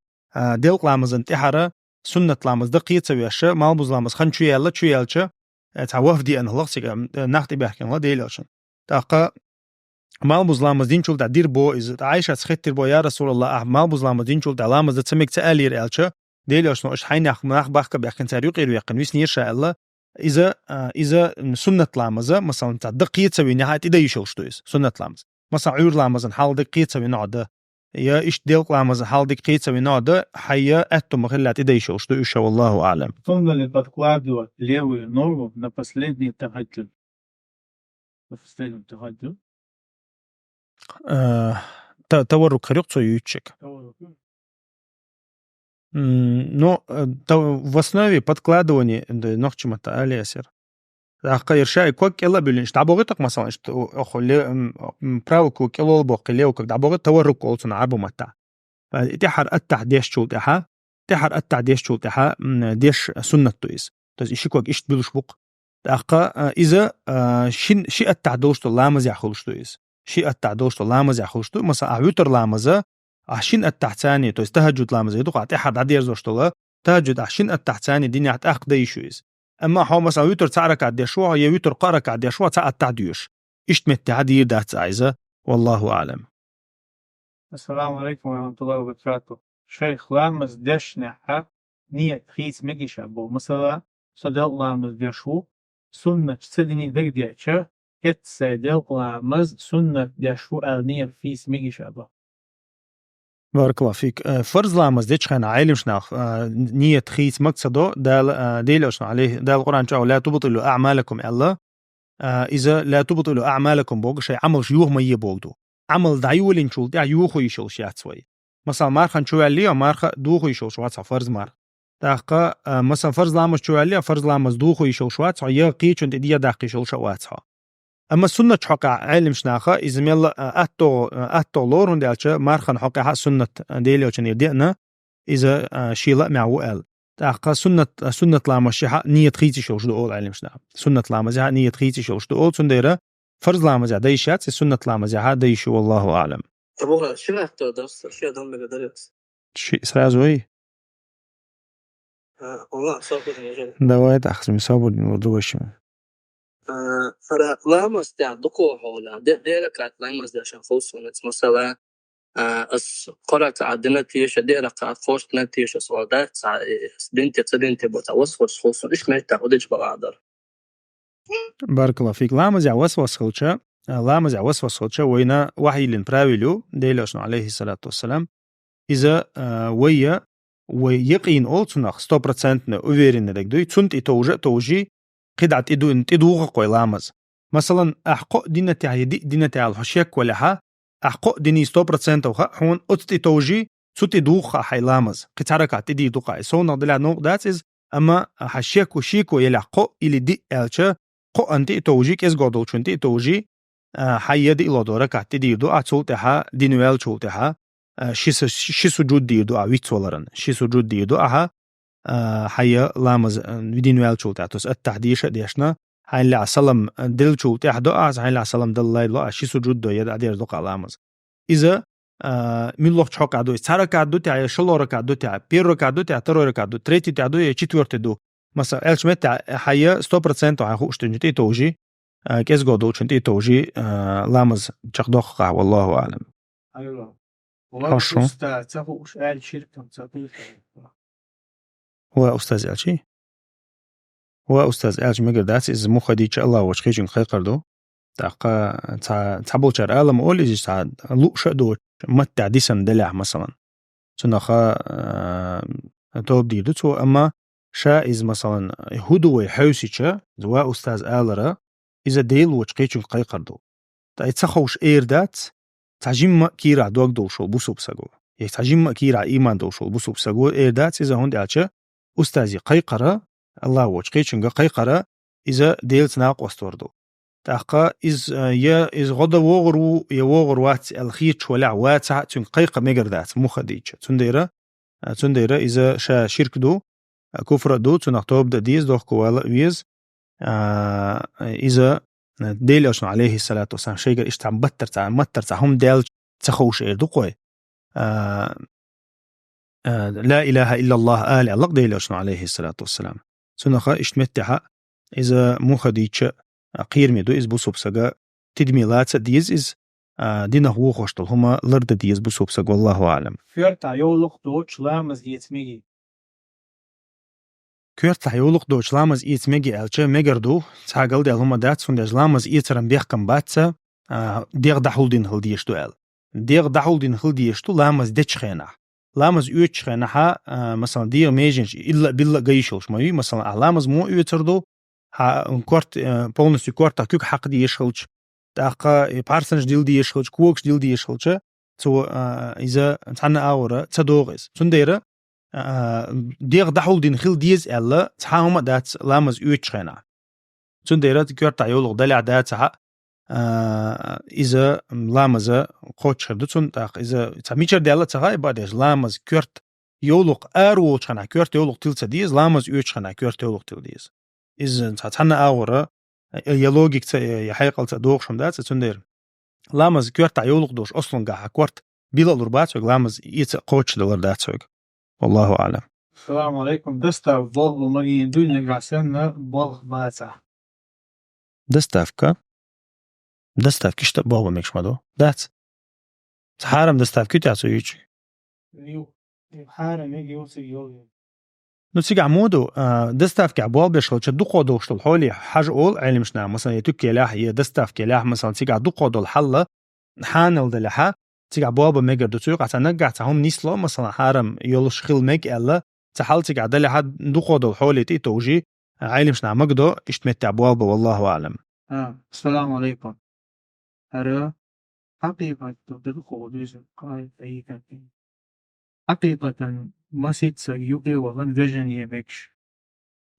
ديل لامز أنت أحر سنة لامز دقيقة ويش مالبوز لامز خن شوية الله شوية الله تعوف دي أنه لغسك ناخد بيحكي الله ديل أشن تاق مالبوز لامز دين شول دادير بو إذا عايشة تخيتر بو يا رسول الله مالبوز لامز دين شول لامز تسميك تألير ألش ديل أشنو إيش حين يخ مناخ بحكي بيحكي تاريخ غير يقين ويسنير شاء الله إذا سنة لامزة مثلا دقيقة تسوي نهاية إذا يشوش تويس سنة لامز مثلا عيور لامزن حال دقيقة تسوي نعده يا إيش ديل لامزن حال دقيقة تسوي نعده حيا أتو مخلات إذا يشوش تويس والله أعلم. Сонно ли подкладывать левую ногу на последний тахаджуд? На последнем тахаджуд? تورك خريق يوتشك. Но в основе подкладывания ногчима алиасер. Ахка иршай кок ела билинш дабогытак масалан что охоле правку килол бокилеу как дабогыт تورك олсун арбумата. تحر التعديش شولتها تحر التعديش شولتها ديش سنة تويس. То есть ишикок ишт билуш бук. Ахка إذا شيء التعدوش تو لامز يخلش تويس. شيء التعدوش تو لامز يخلش تو مثلا عيوتر لامزة عشان التحتاني تو استهجد لامز يدوق أحد عدير زوجتلا تهجد عشان التحتاني دنيا أقد يشويس أما هو مثلا يوتر تعرك عدي شو هي يوتر قارك عدي شو تعد تعديش إيش متعدير ده عايزة والله أعلم. السلام عليكم ورحمة الله وبركاته. شيخ لامز دشنا نية خيس مجيش أبو مثلا صدق لامز دشو سنة سدني دقيقة كت صدق لامز سنة دشو النية خيس مجيش أبو. بارك الله فيك. فرض لامز ديش خان عالم شناخ نية خيس مقصده دال أشنا عليه دال القرآن جاء لا تبطلوا أعمالكم الله إذا لا تبطلوا أعمالكم بوق شيء عمل شيوه ما يبوقدو عمل دعيو لين شول دع يوخو يشول شيء سوي مثلا مارخن شو عليه مارخ دوخو يشول شوات فرض مار دقة مثلا فرض لامز شو عليه فرض لامز دوخو يشول شوات يا قيش أنت دي داقي يشول شواتها. أما السنة حقا علم شناخة إذا ميلا أتو لورون دالش مارخن حقا سنة ديلي وشن يدينا إذا شيلا معو قال تحقا سنة لامز شيء نية خيتي شوش دو أول علم شناخة سنة لامز نية خيتي شوش دو أول سنديرة فرض لامز دايشات سنة لامز دايشو والله أعلم. أبوها شو أحتو درس شو أدهم بقدرس شيء سرازوي والله صوبت نجد دوايت أخذ مسابود الموضوع شو فرا لامز تاع دقو حولا ديرك لامز داشان خوصونت مثلا قرأت عدنا تيش ديرك خوش نتيش سوالدات دنتي بتوسوس خوصون إيش ميتا وديش بقدر. بارك الله فيك. لامز وسوس خلشة لامز وسوس خلشة وينا وحي لين براويلو ديلوشن عليه الصلاة والسلام إذا ويقين أولتناخ 100% uverene da gdoj cunt I توجي قدعت إدو إن تدوغ قوي لامز مثلا أحقق دينة الحشيك ولها أحقق ديني 100% وخا هون أتت توجي ست دوغ حي لامز قتارك تدي دوغ سونا دلا نوق داتز أما حشيك وشيك ويلحقق إلي دي ألشة قو أنت توجي كيس قدول شنت توجي حي دي لودورك تدي دو أتصلتها دينوال شولتها شي سجود ديدو ويتولرن شي سجود ديدو حي لامز دينوال شولتاتوس التحديش ديشنا هاي اللي عسلم دل شولتها دو هاي اللي عسلم دل لايدو شي سجود دو يد ادير دو لامز اذا ميلوخ تشوك ادو تسارك ادو تاع شلورك ادو تاع بيرك ادو تاع ترورك ادو تريتي تاع دو четвёртый دو مثلا الشمت حي 100% هاخو شتنتي توجي كيس غودو شنتي توجي لامز تشخدوخ والله اعلم. ايوه حشو هو أستاذ ألشي هو أستاذ ألشي مقر داس إذا مو خديش الله وشخيشن خيقر دو تاقا تعبول شار أعلم أول إذا تعاد لوش دو متع ديسن دلع مثلا سنخا توب دي دوتو أما شائز مثلا هدوي حوسيشا زوا أستاذ ألرا إذا ديل وشخيشن خيقر دو تا تخوش إير دات تعجيم كيرا دوق دوشو بوسو بساقو تعجيم كيرا إيمان دوشو بوسو بساقو إيردات إذا هون دالشا أستاذي قيقرة الله وشقيشنغا قيقرة إذا ديلت ناق وستوردو تاقا إز غدا وغرو يوغر وات الخيط ولا واتع تن قيقة ميقردات مخديج تنديرا إذا شا شرك دو كفر دو تنقطوب دا ديز دوخ كوالا ويز إذا ديل أشن عليه الصلاة والسلام شيء إيش تعم متر هم ديل تخوش إيردو قوي لا إله إلا الله الله ديل أشن عليه الصلاة والسلام سنخا إيش متها إذا مو خديتش قير ميدو إز بوسوب سجا تدميلات ديز إز دينا هو خوشتل هما لرد ديز بوسوب سجا والله أعلم. فيرتا يولق دوتش لامز يتميجي كيرت حيولق دوش لامز إيت ميجي ألشة ميجردو تاقل دي هما دات سندج لامز إيترم بيخكم باتسا ديغ دحول دين هل ديشتو أل ديغ دحول دين هل ديشتو لامز ديش خينا لامز يوتش خينا مثلا ديغ ميجنش إلا بيلا جيشلش مايو مثلا لامز مو يوتردو كورت بولنسي كورتا كيك حق دي يشخلش تاقا بارسنج ديل دي يشخلش كوكش ديل دي يشخلش تو إذا تحنا أورا تدوغز سنديرة ديغ دحول دين خيل ديز ألا تحاهم دات لامز يوتش خينا سنديرة كورتا يولغ دلع داتها إذا لامز قوتش خردتون تاق إذا تميشر ديالا تغاي بعدش لامز كورت يولق أروش خنا كورت يولق تلت ديز لامز يوتش خنا كورت يولق تل ديز إذا تحنا أورا يلوجيك يحيقل تدوغ شم دات سندير لامز كورت يولق دوش أصلا قاها كورت بيلا لرباتوغ لامز يت قوتش دولار داتوغ والله أعلم. السلام عليكم. دستا بول مغي دون نقاسنا بول باتا دستاف كيشت بابا ميكش مادو دات حارم دستاف كي تعسو يجي حارم يجي يوصي يولي نتيجة عمودو دستاف كعبوال بيشغل دو قودو شتل حولي حاجة أول علم شنا مثلا يتوك كلاح هي دستاف كلاح مثلا تيجا دو قودو الحلة حانل دلحة تيجا بابا ميجر دو تيوق عتنقع تهم نيسلو مثلا حارم يولش خيل ميك ألا تحال تيجا دلحة دو قودو حولي تي توجي علم شنا مقدو اشتمت عبوال والله أعلم. السلام عليكم. أرى حقيقة تدركوا وجزء قائد أي كان حقيقة ما سيتسيوكي وغن فيجن يمكش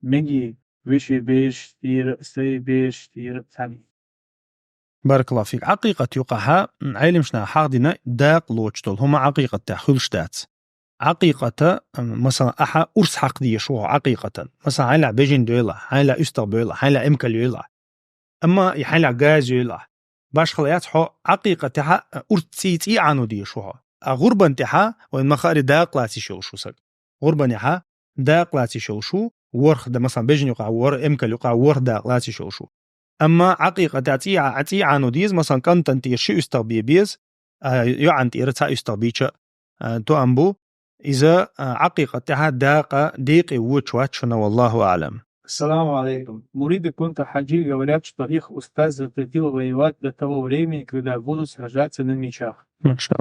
مجي ويشي بيش تير سي بيش تير ثاني. بارك الله فيك. حقيقة يقعها علم شنا حاضنا داق لوجتول هما حقيقة تخلشتات حقيقة مثلا أحا أرس حق دي شو حقيقة مثلا هلا بيجن دويلا هلا استقبيلا هلا إمكال يلا أما يحلا جاز يلا باش خليات حو حقيقة تها أرتسيتي عنو دي شو غربا تها وإن مخاري داقلاتي شو سك غربا يها داقلاتي شو ورخ ده مثلا بيجن يقع ور إمكال يقع ور داقلاتي شو أما حقيقة تعطي عنو ديز مثلا كنت أنت شيء استقبي بيز يعن تيرتها استقبيش تو أمبو إذا حقيقة تها داقة ديقي واتشنا والله أعلم. السلام عليكم. مريد كنت حاجي говорят, что их устаз запретил воевать до того времени, когда будут сражаться на мечах.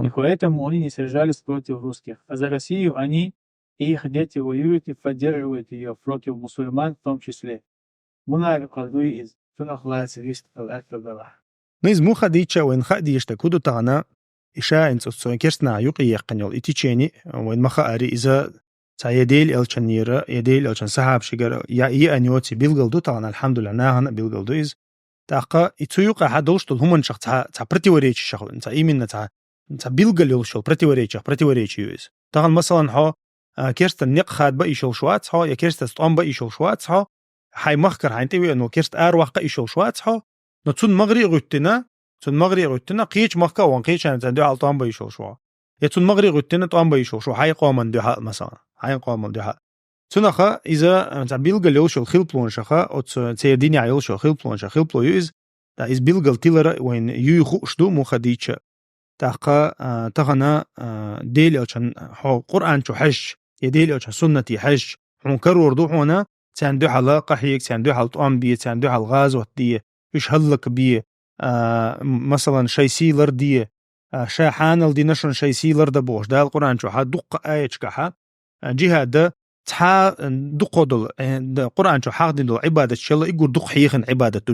И поэтому они не сражались против русских. А за Россию они и их дети воюют и поддерживают ее против мусульман в том числе. Мунайр قضوي из تنخلاص ريست الأكبر. نيز مو خديتشا وين خدي يشتكودو تانا إشاء إنسو كيرسنا يوقي يقنيول إتيشيني وين مخاري إذا يديل الشنيرة يديل الشن سحاب شجر يا أنيوتي بيلقلدو طبعا الحمد لله ناهن بيلقلدو إز تاقا يتويقع هادولش تل هم نشخ تا برتيوريتش شغل أنت إيمنا تا بيلقل يلشل برتيوريتش يوز طبعا مثلا هو كيرست النق خاد بقى يشل شوات هو يا كيرست استقام بقى يشل شوات هو هاي مخكر هاي إنه كيرست أروح قا يشل شوات هو نتون مغري غتنا قيش مخكا وان قيش أنا تندو على طعم بقى يشل شوا يتون مغري غتنا طعم بقى يشل شوا هاي قوم دو مثلا هاي قوم دو تنخا إذا أنت بيلقل يلشل خيل بلون شخا أو تسيديني عيلشل خيل بلون شخيل بلو يوز تا إز بيلقل تيلر وين يخوش دو مخديتش تاقا تغنا ديل أوشان حو قرآن شو حج يديل أوشان سنتي حج عنكر وردو هنا تندو على قحيك تندو على طعم بيه تندو على الغاز وتديه إيش هلك بيه مثلا شيء سيلر ديه شيء حانل دي نشن شيء سيلر دبوش ده القرآن شو حدق آية كحا جهاد تحا دقودل القرآن شو حاضن له عبادة شلا يقول دق حيخن عبادته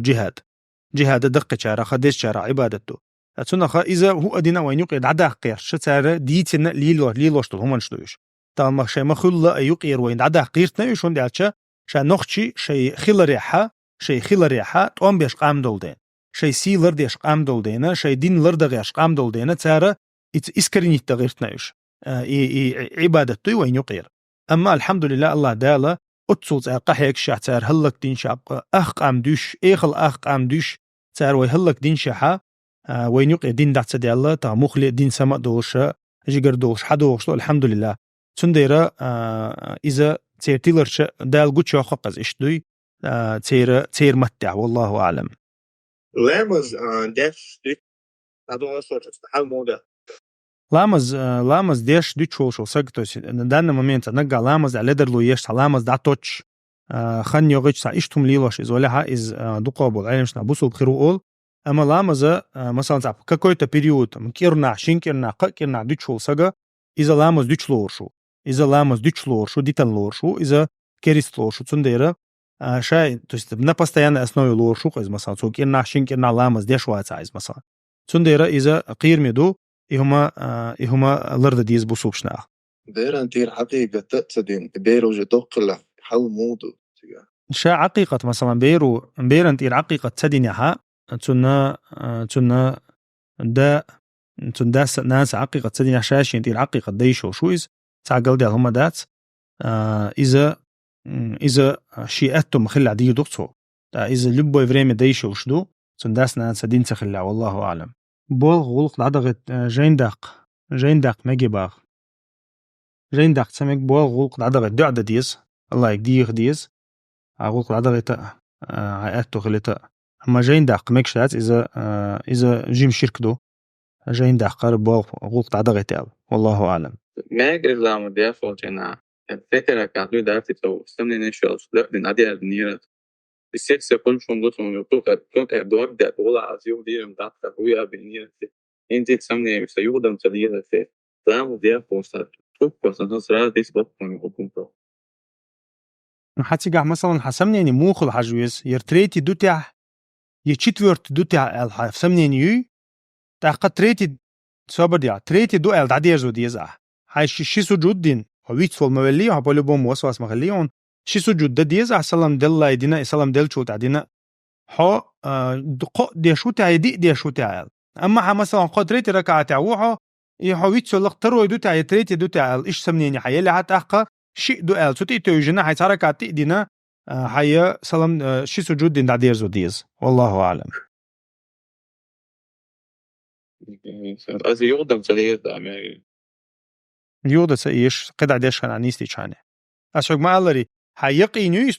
جهاد دقة شارع خديش شارع عبادته أتونخا إذا هو أدينا وين يقيد عدا قير شتار ديتنا ليلوش هم نشلوش طال ما شيء ما خلا يقير وين عدا قيرتنا يشون دعشة شان نخشي شيء خيل ريحة تقوم بيش قام دولدين شيء سيلر ديش قام دولدينا شيء دين لردغيش قام دولدينا تارا إسكريني تغيرتنا يش عبادته وين يقير أما الحمد لله الله دالا أتصوت قحيك شاع تار هلك دين شاق قام دوش إيخل قام دوش تار ويهلك دين شاحا وين يقع دين دعت سدي الله تا مخلي دين سما دوش جيجر دوش حدوش الحمد لله تنديرا إذا تير تيلرش دال قد شو خقز إشتوي تير متع والله أعلم. لامز داش هذا صوت حال مودا لامز ديش دي شو سكتوس ان دان مومنت نقع لامز على درلو يش لامز دا توتش خن يوغيش سا إشتم ليلوش إز ولا إز دقابل علمشنا بوصل بخيرو أول أما لامزة مثلا زعب كاكويتا بريود مكيرنا شينكيرنا قاكيرنا ديتشول ساقا إذا لامز ديتش لورشو إذا لامز ديتش لورشو ديتن لورشو إذا كيريست لورشو تنديرا شاي то есть на постоянной основе лоршу из مثلا سو كيرنا شينكيرنا لامز ديش واعز مثلا تنديرا إذا قير ميدو إهما لرد ديز بوصوبشنا بيران تير حقيقة تأتدين بيرو جدوق له حل مودو شا عقيقة مثلا بيران تير عقيقة تدين يها تنا دا ناس عقيقة تدين شاشين تير عقيقة ديشو شو إز تعقل ديال هما دات إذا شيئتو مخلع دي دكتو إذا لبو يفريمي ديشو شدو تنداس ناس دين تخلع والله أعلم بول غلق لعدغت جين داق مجي باغ جين داق تسميك بول غلق لعدغت دعدة ديز الله يقدير ديز غلق لعدغت عياتو غلطة أما جين داق مكشات إذا جيم شركدو جين داق قرب بول غلق لعدغت والله أعلم ما يقدر لما بيفعل جنا الفكرة كاتلو دارتي تو استمني نشوف لا نادي الدنيا الست سكون شون دوت من يطلق دور ده ولا عزيو دي مدات قوية بالنية انت تسمني سيودا متلية في تام دي فرصة فرصة نصرة دي سبب من يقوم حتى قاع مثلا حسمني يعني موخ الحجويس يرتريتي دوتع يتشتورت دوتع الحف سمني يو تاقد تريتي صبر ديا تريتي دو ال داديرزو ديزا هاي شي سجود دين ويتسول مولي وبولو بوم وسواس مخليون شي سجود ديزا سلام دل يدينا سلام دل شو تعدينا حو دقو دي شو تاع دي شو تاع اما مثلا قدرتي ركعه تاعو يحويتسول اخترو دو تاع تريتي دو تاع ايش سمني حيل حتى شيء دؤال سوتي توجنا حي حركات دينا حي سلام شي سجود دين داديرزو ديز والله اعلم از يقدم تليه امي يودا سيش قد ديش كان انيستي شانه اسوق ما الله حيقيني 100%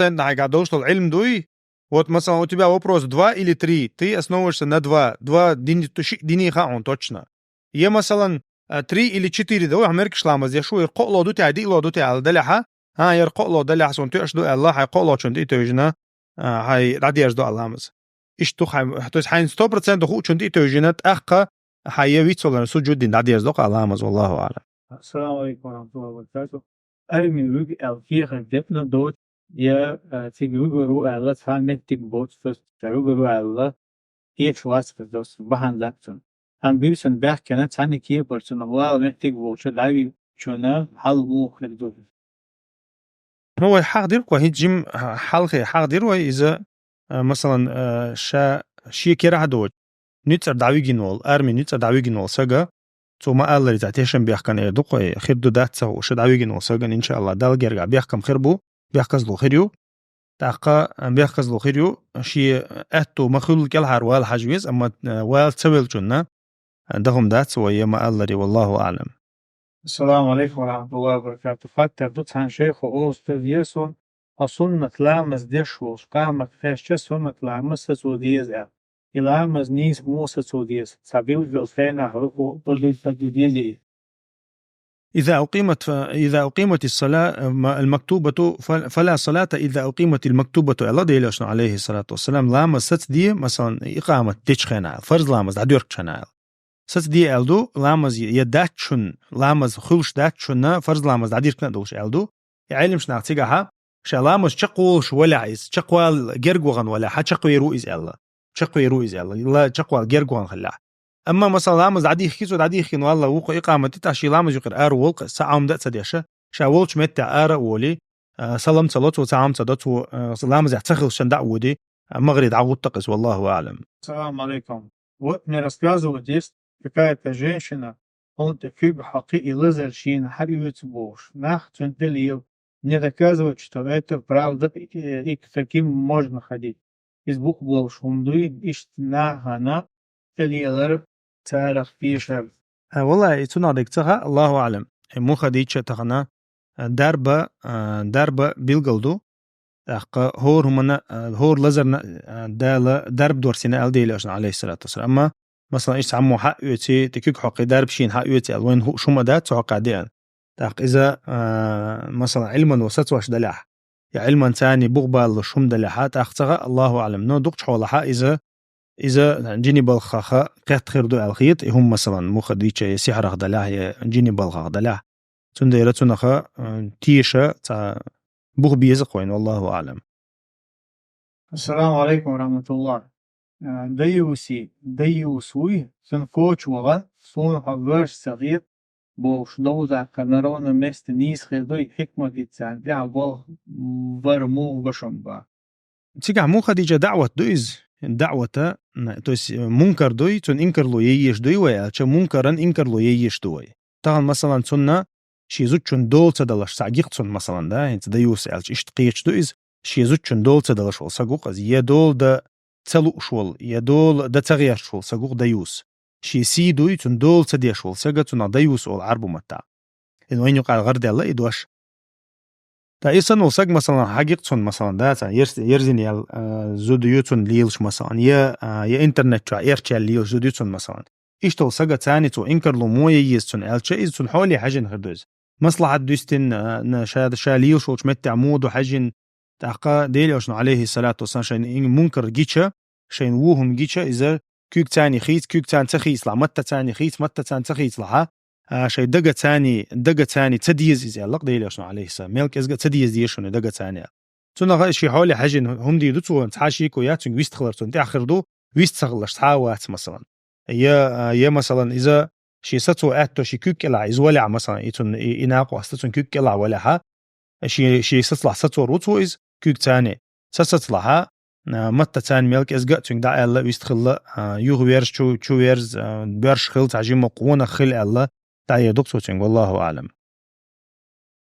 на гадош العلم دوي вот مثلا у тебя вопрос 2 или 3 ты основываешься на 2 ديني خاون точно я مثلا 3 или 4 دو عمرك شلام زي شو يرقق له دو تعدي له دو تعال دلها ها يرقق له دلها سون تيش دو الله حيقق له شنتي توجنا هاي راديرز دو علامز ايش تو حتى حين 100% دو شنتي توجنا اخ حي ويتسول سجود دين راديرز دو علامز والله اعلم السلام عليكم ورحمة الله وبركاته أرمي وجه الفيخ دفن دوت يا تيجوا رو على فان نتيج بوت فست تروجوا رو على هي شواس في دوس بحن لكتون هم بيرسن بيح كانت عني كي برسن الله نتيج بوت شو دعوي شونا حل مو خلدوه هو حاضر وهي جيم حلقة حاضر وإذا مثلا شيء كره دوت نيتر دعوي جنول أرمي نيتر دعوي جنول سجا ثم قال لي تعتيشن بيحكن يدق خير دودات سو شد عويجن وسجن إن شاء الله دال يرجع بيحكم خربو بيحكز له خيريو تاقا بيحكز له خيريو شيء أتو مخلول كل هروال حجويز أما وال تسويل جنة عندهم دات ويا ما قال لي والله أعلم. السلام عليكم ورحمة الله وبركاته. فاتر دوت عن شيخ وأستاذ يسون أصلنا تلامس ديش وشقامك فيش جسون تلامس سوديز إلامس نيس موسى سوديز سبيل جلسينا هرقو بلد تجديدي. إذا أقيمت الصلاة المكتوبة فلا صلاة إذا أقيمت المكتوبة عليه الصلاة والسلام لامس ست دي مثلا إقامة ديش خينا فرض لامس دعيرك شنايل ست دي ألدو لامز يداتشن لامز خلش داتشن فرض لامز دعيرك ندوش ألدو علم شناع تيجاها شلامز شقولش ولا عيس شقوال جرجوغن ولا حد شقوي رؤيز الله شقوي رؤيز الله لا شقوال جرجوغن خلا أما مثلا لامز عديخ كيسو عديخ إنه الله وقو إقامة تتعشي لامز يقر آر وولق ساعم دات سديشة شاولش متى آر وولي سلام صلوت وساعم صدت لامز يحتخل شندع ودي مغرد عود تقص والله أعلم. السلام عليكم. Вот мне рассказывают, есть какая-то женщина, он такой حقيقي лазер шин харьюется бош. Нах центелил. Мне доказывают, что это правда и к таким можно ходить. Из бух бош умдуи ишт нахана تليلر تعرف بيشر. والله يتنا دكتها الله أعلم. مو خديتش تغنى درب بيلقلدو هور همنا هور لزرنا درب دورسنا الديلاشن عليه الصلاة والسلام. أما مثلا إيش عمو حق يوتي تكيك حق درب شين حق يوتي الوين هو شو مدات سواء قاعدين تاق إذا مثلا علما وسط واش دلع يا علما ثاني بغبال شم دلحات أختصها الله أعلم نو دقش حولها إذا جيني بالخاخة قيت خير دو الخيط هم مثلا مخديتش سحر غدلاه جيني بالخاخ دلاه تنديرة تنخا تيشة تا بوغ بيزق وين والله أعلم. السلام عليكم ورحمة الله. ديوسوي سنفوش وغا صون حبرش صغير بوش دوزع كنارونا مست نيس خيردوي حكمة جتسان دع بوغ برمو بشنبا تيجا مو خديجة دعوة دويز دعوة توس منكر دوي تون انكر لو ييش دوي ويا تش منكرن انكر لو ييش دوي طبعا مثلا تسنا شي زوتشن دول تدلش ساجيقتون مثلا ده انت ديوس الش اشتقيش دويز شي زوتشن دول تدلش ساقوق از يدول ده تلو شول يدول ده تغير شول ساقوق ديوس شي سي دوي تون دول تديش شول ساقتون ديوس او العرب متى انه وين يقع غرد الله يدوش تا إيسان وساق مثلا حقيقتون مثلا داتا يرزين يال زوديوتون ليلش مثلا يا إنترنت شو إيرتشال ليل زوديوتون مثلا إيشتول ساقا تاني تو إنكر لو موية يستون ألشا إيزتون حولي حاجن هردوز مصلحة دوستين شا ليل شو شمت عمود وحاجن تاقا ديلي وشنو عليه الصلاة والسلام شين منكر جيتشا شين ووهم جيتشا إذا كيك تاني خيت كيك تاني تخيس لا متى تاني خيت متى تاني تخيس لها شيء دقة ثاني تديز إذا لق ديلي شنو عليه السلام ملك إزقة تديز دي شنو دقة ثانية تنا غا شيء حولي حاجة هم دي دوتو تحاشيك وياتون ويست خلرتون تأخر دو ويست تغلش تحاوات مثلا يا مثلا إذا شيء ستو أتو شيء كيك إلع إزولع مثلا يتون إناق وستون كيك إلع ولا ها شيء ستطلع ستو روتو إز كيك ثاني ستطلعها متى ثاني ملك إزقة تون دع الله ويست خل يوغ ويرز شو ويرز بيرش خل تعجيم مقونة خل الله تعيا دكتور والله أعلم.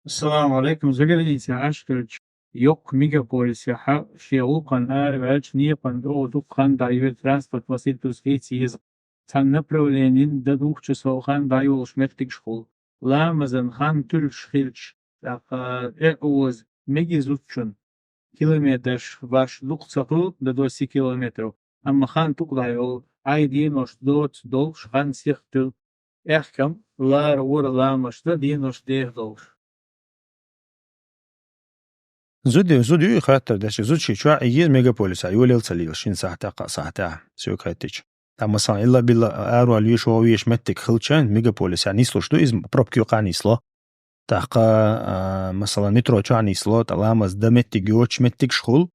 السلام عليكم زغلي ساشكرج يوك ميجا بوليس يحا شيوقن أربعش نيقن دو دكان دايو ترانسبورت وسيلتوس هيتيز تان نبرولينين دادوك جسوخان دايو شمرتك شخول لا مزن خان تلش خيلش لقا إقوز ميجي زوتشن كيلومترش باش لوق تسقل دادو 6 كيلومتر أما خان توق دايو عايدين وش دوت دولش خان سيختل إحكم لا رور لا مشتا دينوش ديه دوش زودي خاطر داش زود شي شو عيز ميجا بوليس يولي لصليل شين ساعة ساعة سوي خاتش أما صار إلا بالله أرو على يشوا ويش متك خلشان ميجا بوليس يعني يسلوش دو إزم بروبكيو قاني سلا تاقا مثلا نترو شاني سلا تلامز دمتك جوتش متك شخول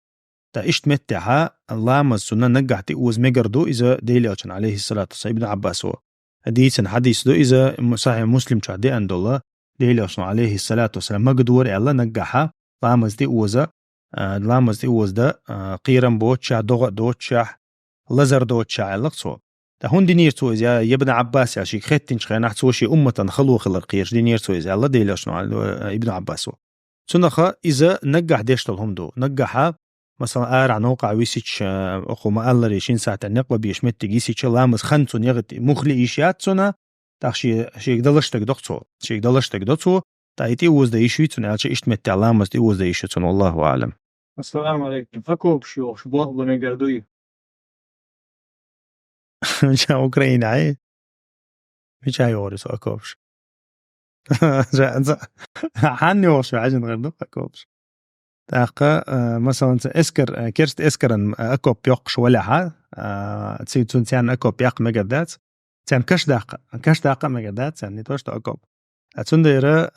تا إشت متها لامز سنة نجحتي وز ميجردو إذا ديلي أشن عليه الصلاة والسلام ابن عباس هو حديث دو إذا صحيح مسلم شهدي عند الله ديلي أشن عليه الصلاة والسلام مقدور الله نجحها لامز دي وز ده قيرم بوتشا دوغ دوتشا لزر دوتشا لقصو تا هون دينيرتو إذا يبن عباس يا شيخ ختين شخينا حتسوشي أمة خلو خلر قيرش دينيرتو إذا الله ديلي أشن ابن عباس هو سنخا إذا نجح ديشتل هم دو نجحها مثلا أرع نوقع ويسيتش أخو ما الله ريشين ساعة النقبة بيشمت جيسيتش لامز خنتون يغت مخلي إيشيات سنة تاخشي شيء دلشتك دكتو تايتي وز ده يشيتون على إشتمت لامز دي وز ده يشيتون والله أعلم. السلام عليكم فكوب شو بوضل ميجردوي مش أوكرانيا عاي مش هيورس أكوبش حني وش عايزين غير ده أكوبش تاقا مثلا اسكر كيرست اسكرن اكوب يقش ولا ها تسيتون تيان اكوب يق مجدات تيان كش داقة مجدات يعني توش اكوب اتسنديرا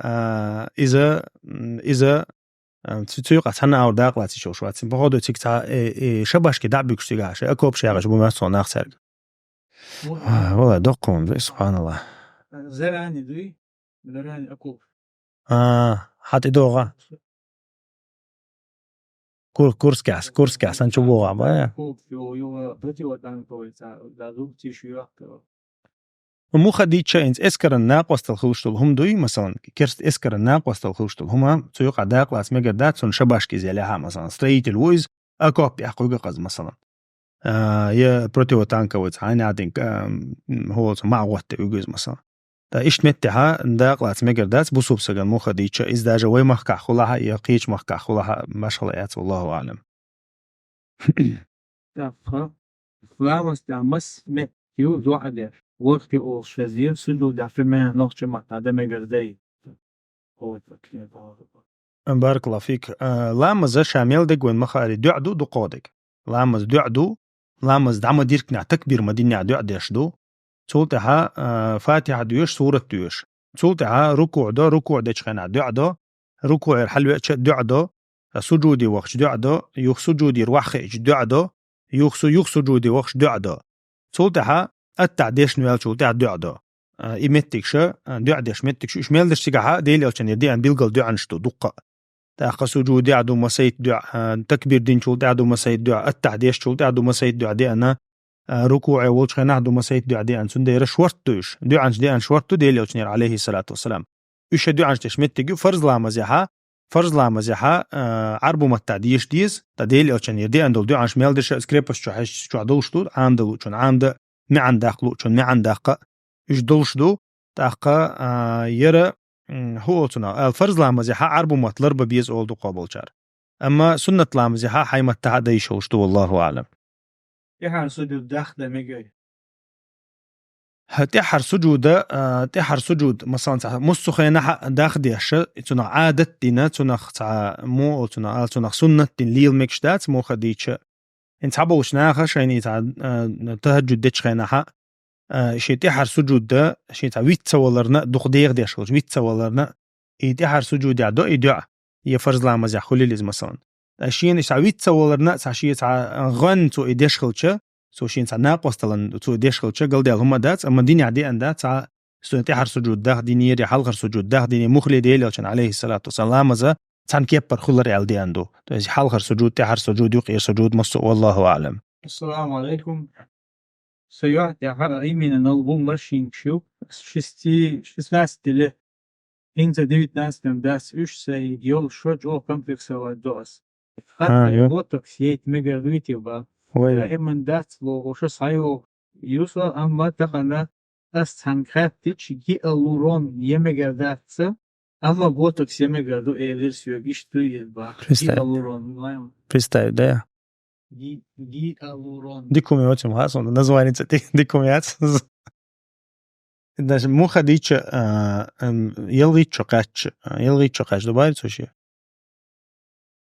اذا تسيق اتحنا او داقلات شو شوات بغودو تيكتا شباش كي دعبك شتيغاش اكوب شيغاش بما صناخ سرق والله دقهم سبحان الله زراني دوي زراني اكوب حتى دوغا كورس كاس نشوفوها بقى ومو خديت شيء اسكر الناق واستلخوشتل هم دوي مثلا كيرست اسكر الناق واستلخوشتل هما تيوق عداق لاس ميجردات سون شباشكي زي لها مثلا ستريت الويز اكوب يحقوق قز مثلا يا بروتيو تانكا وتعاني عادين هو مع وقت يوجز مثلا تا إيش متها نداق لاس ميجردات بوسوب سجن مو خديت شيء إذا جوي مخكع خلاها يقيش مخكع خلاها ما شاء الله والله أعلم. دافع فلامس دامس مت يو زوعده وقت أو شزير سلو دافع ما نقش ما هذا مجردي هو تكلم بارك الله فيك. لامز شامل دق وين مخاري دعدو دو قودك لامز دعدو لامز دعم ديرك نع تكبير مدينة دعدش دو تولتها فاتحة دوش سورة دوش تولتها ركوع دش خنا دعدو ركوع الحلوة دعدو سجودي وقش دعدو يخ سجودي روح دعدو يخ سجودي وقش دعدو تولتها التعديش نوال تولتها دعدو إمتكش دعدش متكش إيش ميلدش تجاها ديل أوشان يدي أن بيلقل دعنشتو دقة تأخذ سجود عدو مسيد دع تكبير دين شول عدو مسيد دع التعديش شول عدو مسيد دع دي أنا ركوع ووجه عدو مسيد دع دي أن سندير شورتوش دعنش دي أن شورتو ديل أوشنير عليه الصلاة والسلام إيش دعنش تشمتجو فرض لا مزيحة عربو ما التعديش ديز تديل أوشنير دي أن دول دعنش ميلدش سكريبس شو عدوشتو عندو شون عند ما عندك شون ما عندك إيش دولشدو تأخذ يرى هو تنا الفرض لامزيحة عربو مطلر ببيز أولدو قابل شار أما سنة لامزيحة حي متعدى يشوشتو والله أعلم. تحر سجود داخل مجاي تحر سجود مثلا مستخينا داخل ديش تنا عادة دينا تنا مو تنا سنة ليل مكشتات مو خديتش انت عبوش ناخش يعني تهجد ديش خينا شيء تحر سجود ده شيء تعويت سوالرنا دقديق ديش ويت سوالرنا تحر سجود يعدو يدع يفرز لا مزح خلي لازم مثلا شيء تعويت سوالرنا شيء غن تو يدش خلشه سو شيء ناقص تلن تو يدش خلشه قال ده هم دات اما دين عدي ان دات تحر سجود ده ديني يري حلقر سجود ده ديني مخلي ديل عليه الصلاة والسلام مزا تان كيبر خلر يال دي عنده تو حلقر سجود تحر سجود يقير سجود مس والله أعلم. السلام عليكم. سيعطي عرأي من الألبوم ماشين شو شستناس دله إنت ديوت ناس نمداس إيش سي يول شو جو كمبلكس ودوس حتى بوتوك سيت ميجا ريتي با إما دات لو شو صايو يوصل أما تقنا أستنكرت تيجي جي ألورون يميجا داتس أما بوتوك يميجا دو إيرسيو إيش تويل با جي ألورون فريستايل ده جي ألورون ديكم يوتشم هاسون نزواني ديكم يات ده مو خديتش يلغي تشقاش دباير سوشي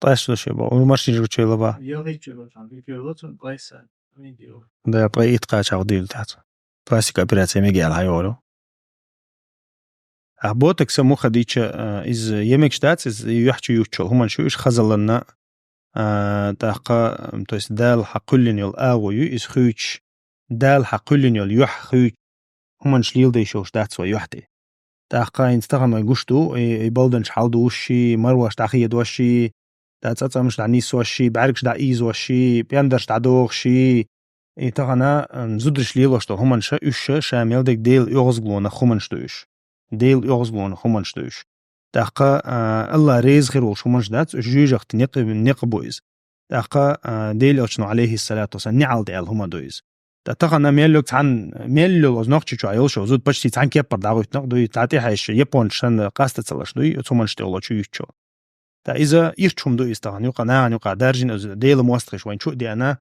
طاش سوشي با ومرشي جوتشي لبا يلغي تشقاش بيقولون بايسا فيديو ده بايت قاش عقديل تحت باسيك أبيراتي ميجي على هايولو أبوتك سمو خديتش إز يمك شتات إز يحكي يوتشل هم شو إيش خزل لنا تاقا تويس دال حقلن يل آغو يو إز خوش دال حقلن يل يح خوش هم شليل دي شوش داتسوا يحتي تاقا ينستغم يقشتو يبالدن شحال دوشي مروش تاخي دوشي تاتسا مش دعنيس وشي بعركش دا إيز وشي بيندرش تعدوغشي تاقنا زودر شليل وشتو هم شامل ديك ديل يغزقلونا خمنشتوش ديل يغزقلونا خمنشتوش تاقا الله ريز غير وشو مجدات جوجخت نقبويز تاقا ديل أوشنو عليه الصلاة والسلام نعال ديال هما دويز تاقا ميلوك تان ميلو نقطة شو عيل شو زود بشتي تان كيبر داغوي تنقدوي تعطي حيش يبون شن قاست تسلش دوي ثم نشتغل شو يشو تا إذا يرتشم دويز تاقا نيوقا نيوقا دارجين ديل موستخش وين شو دي أنا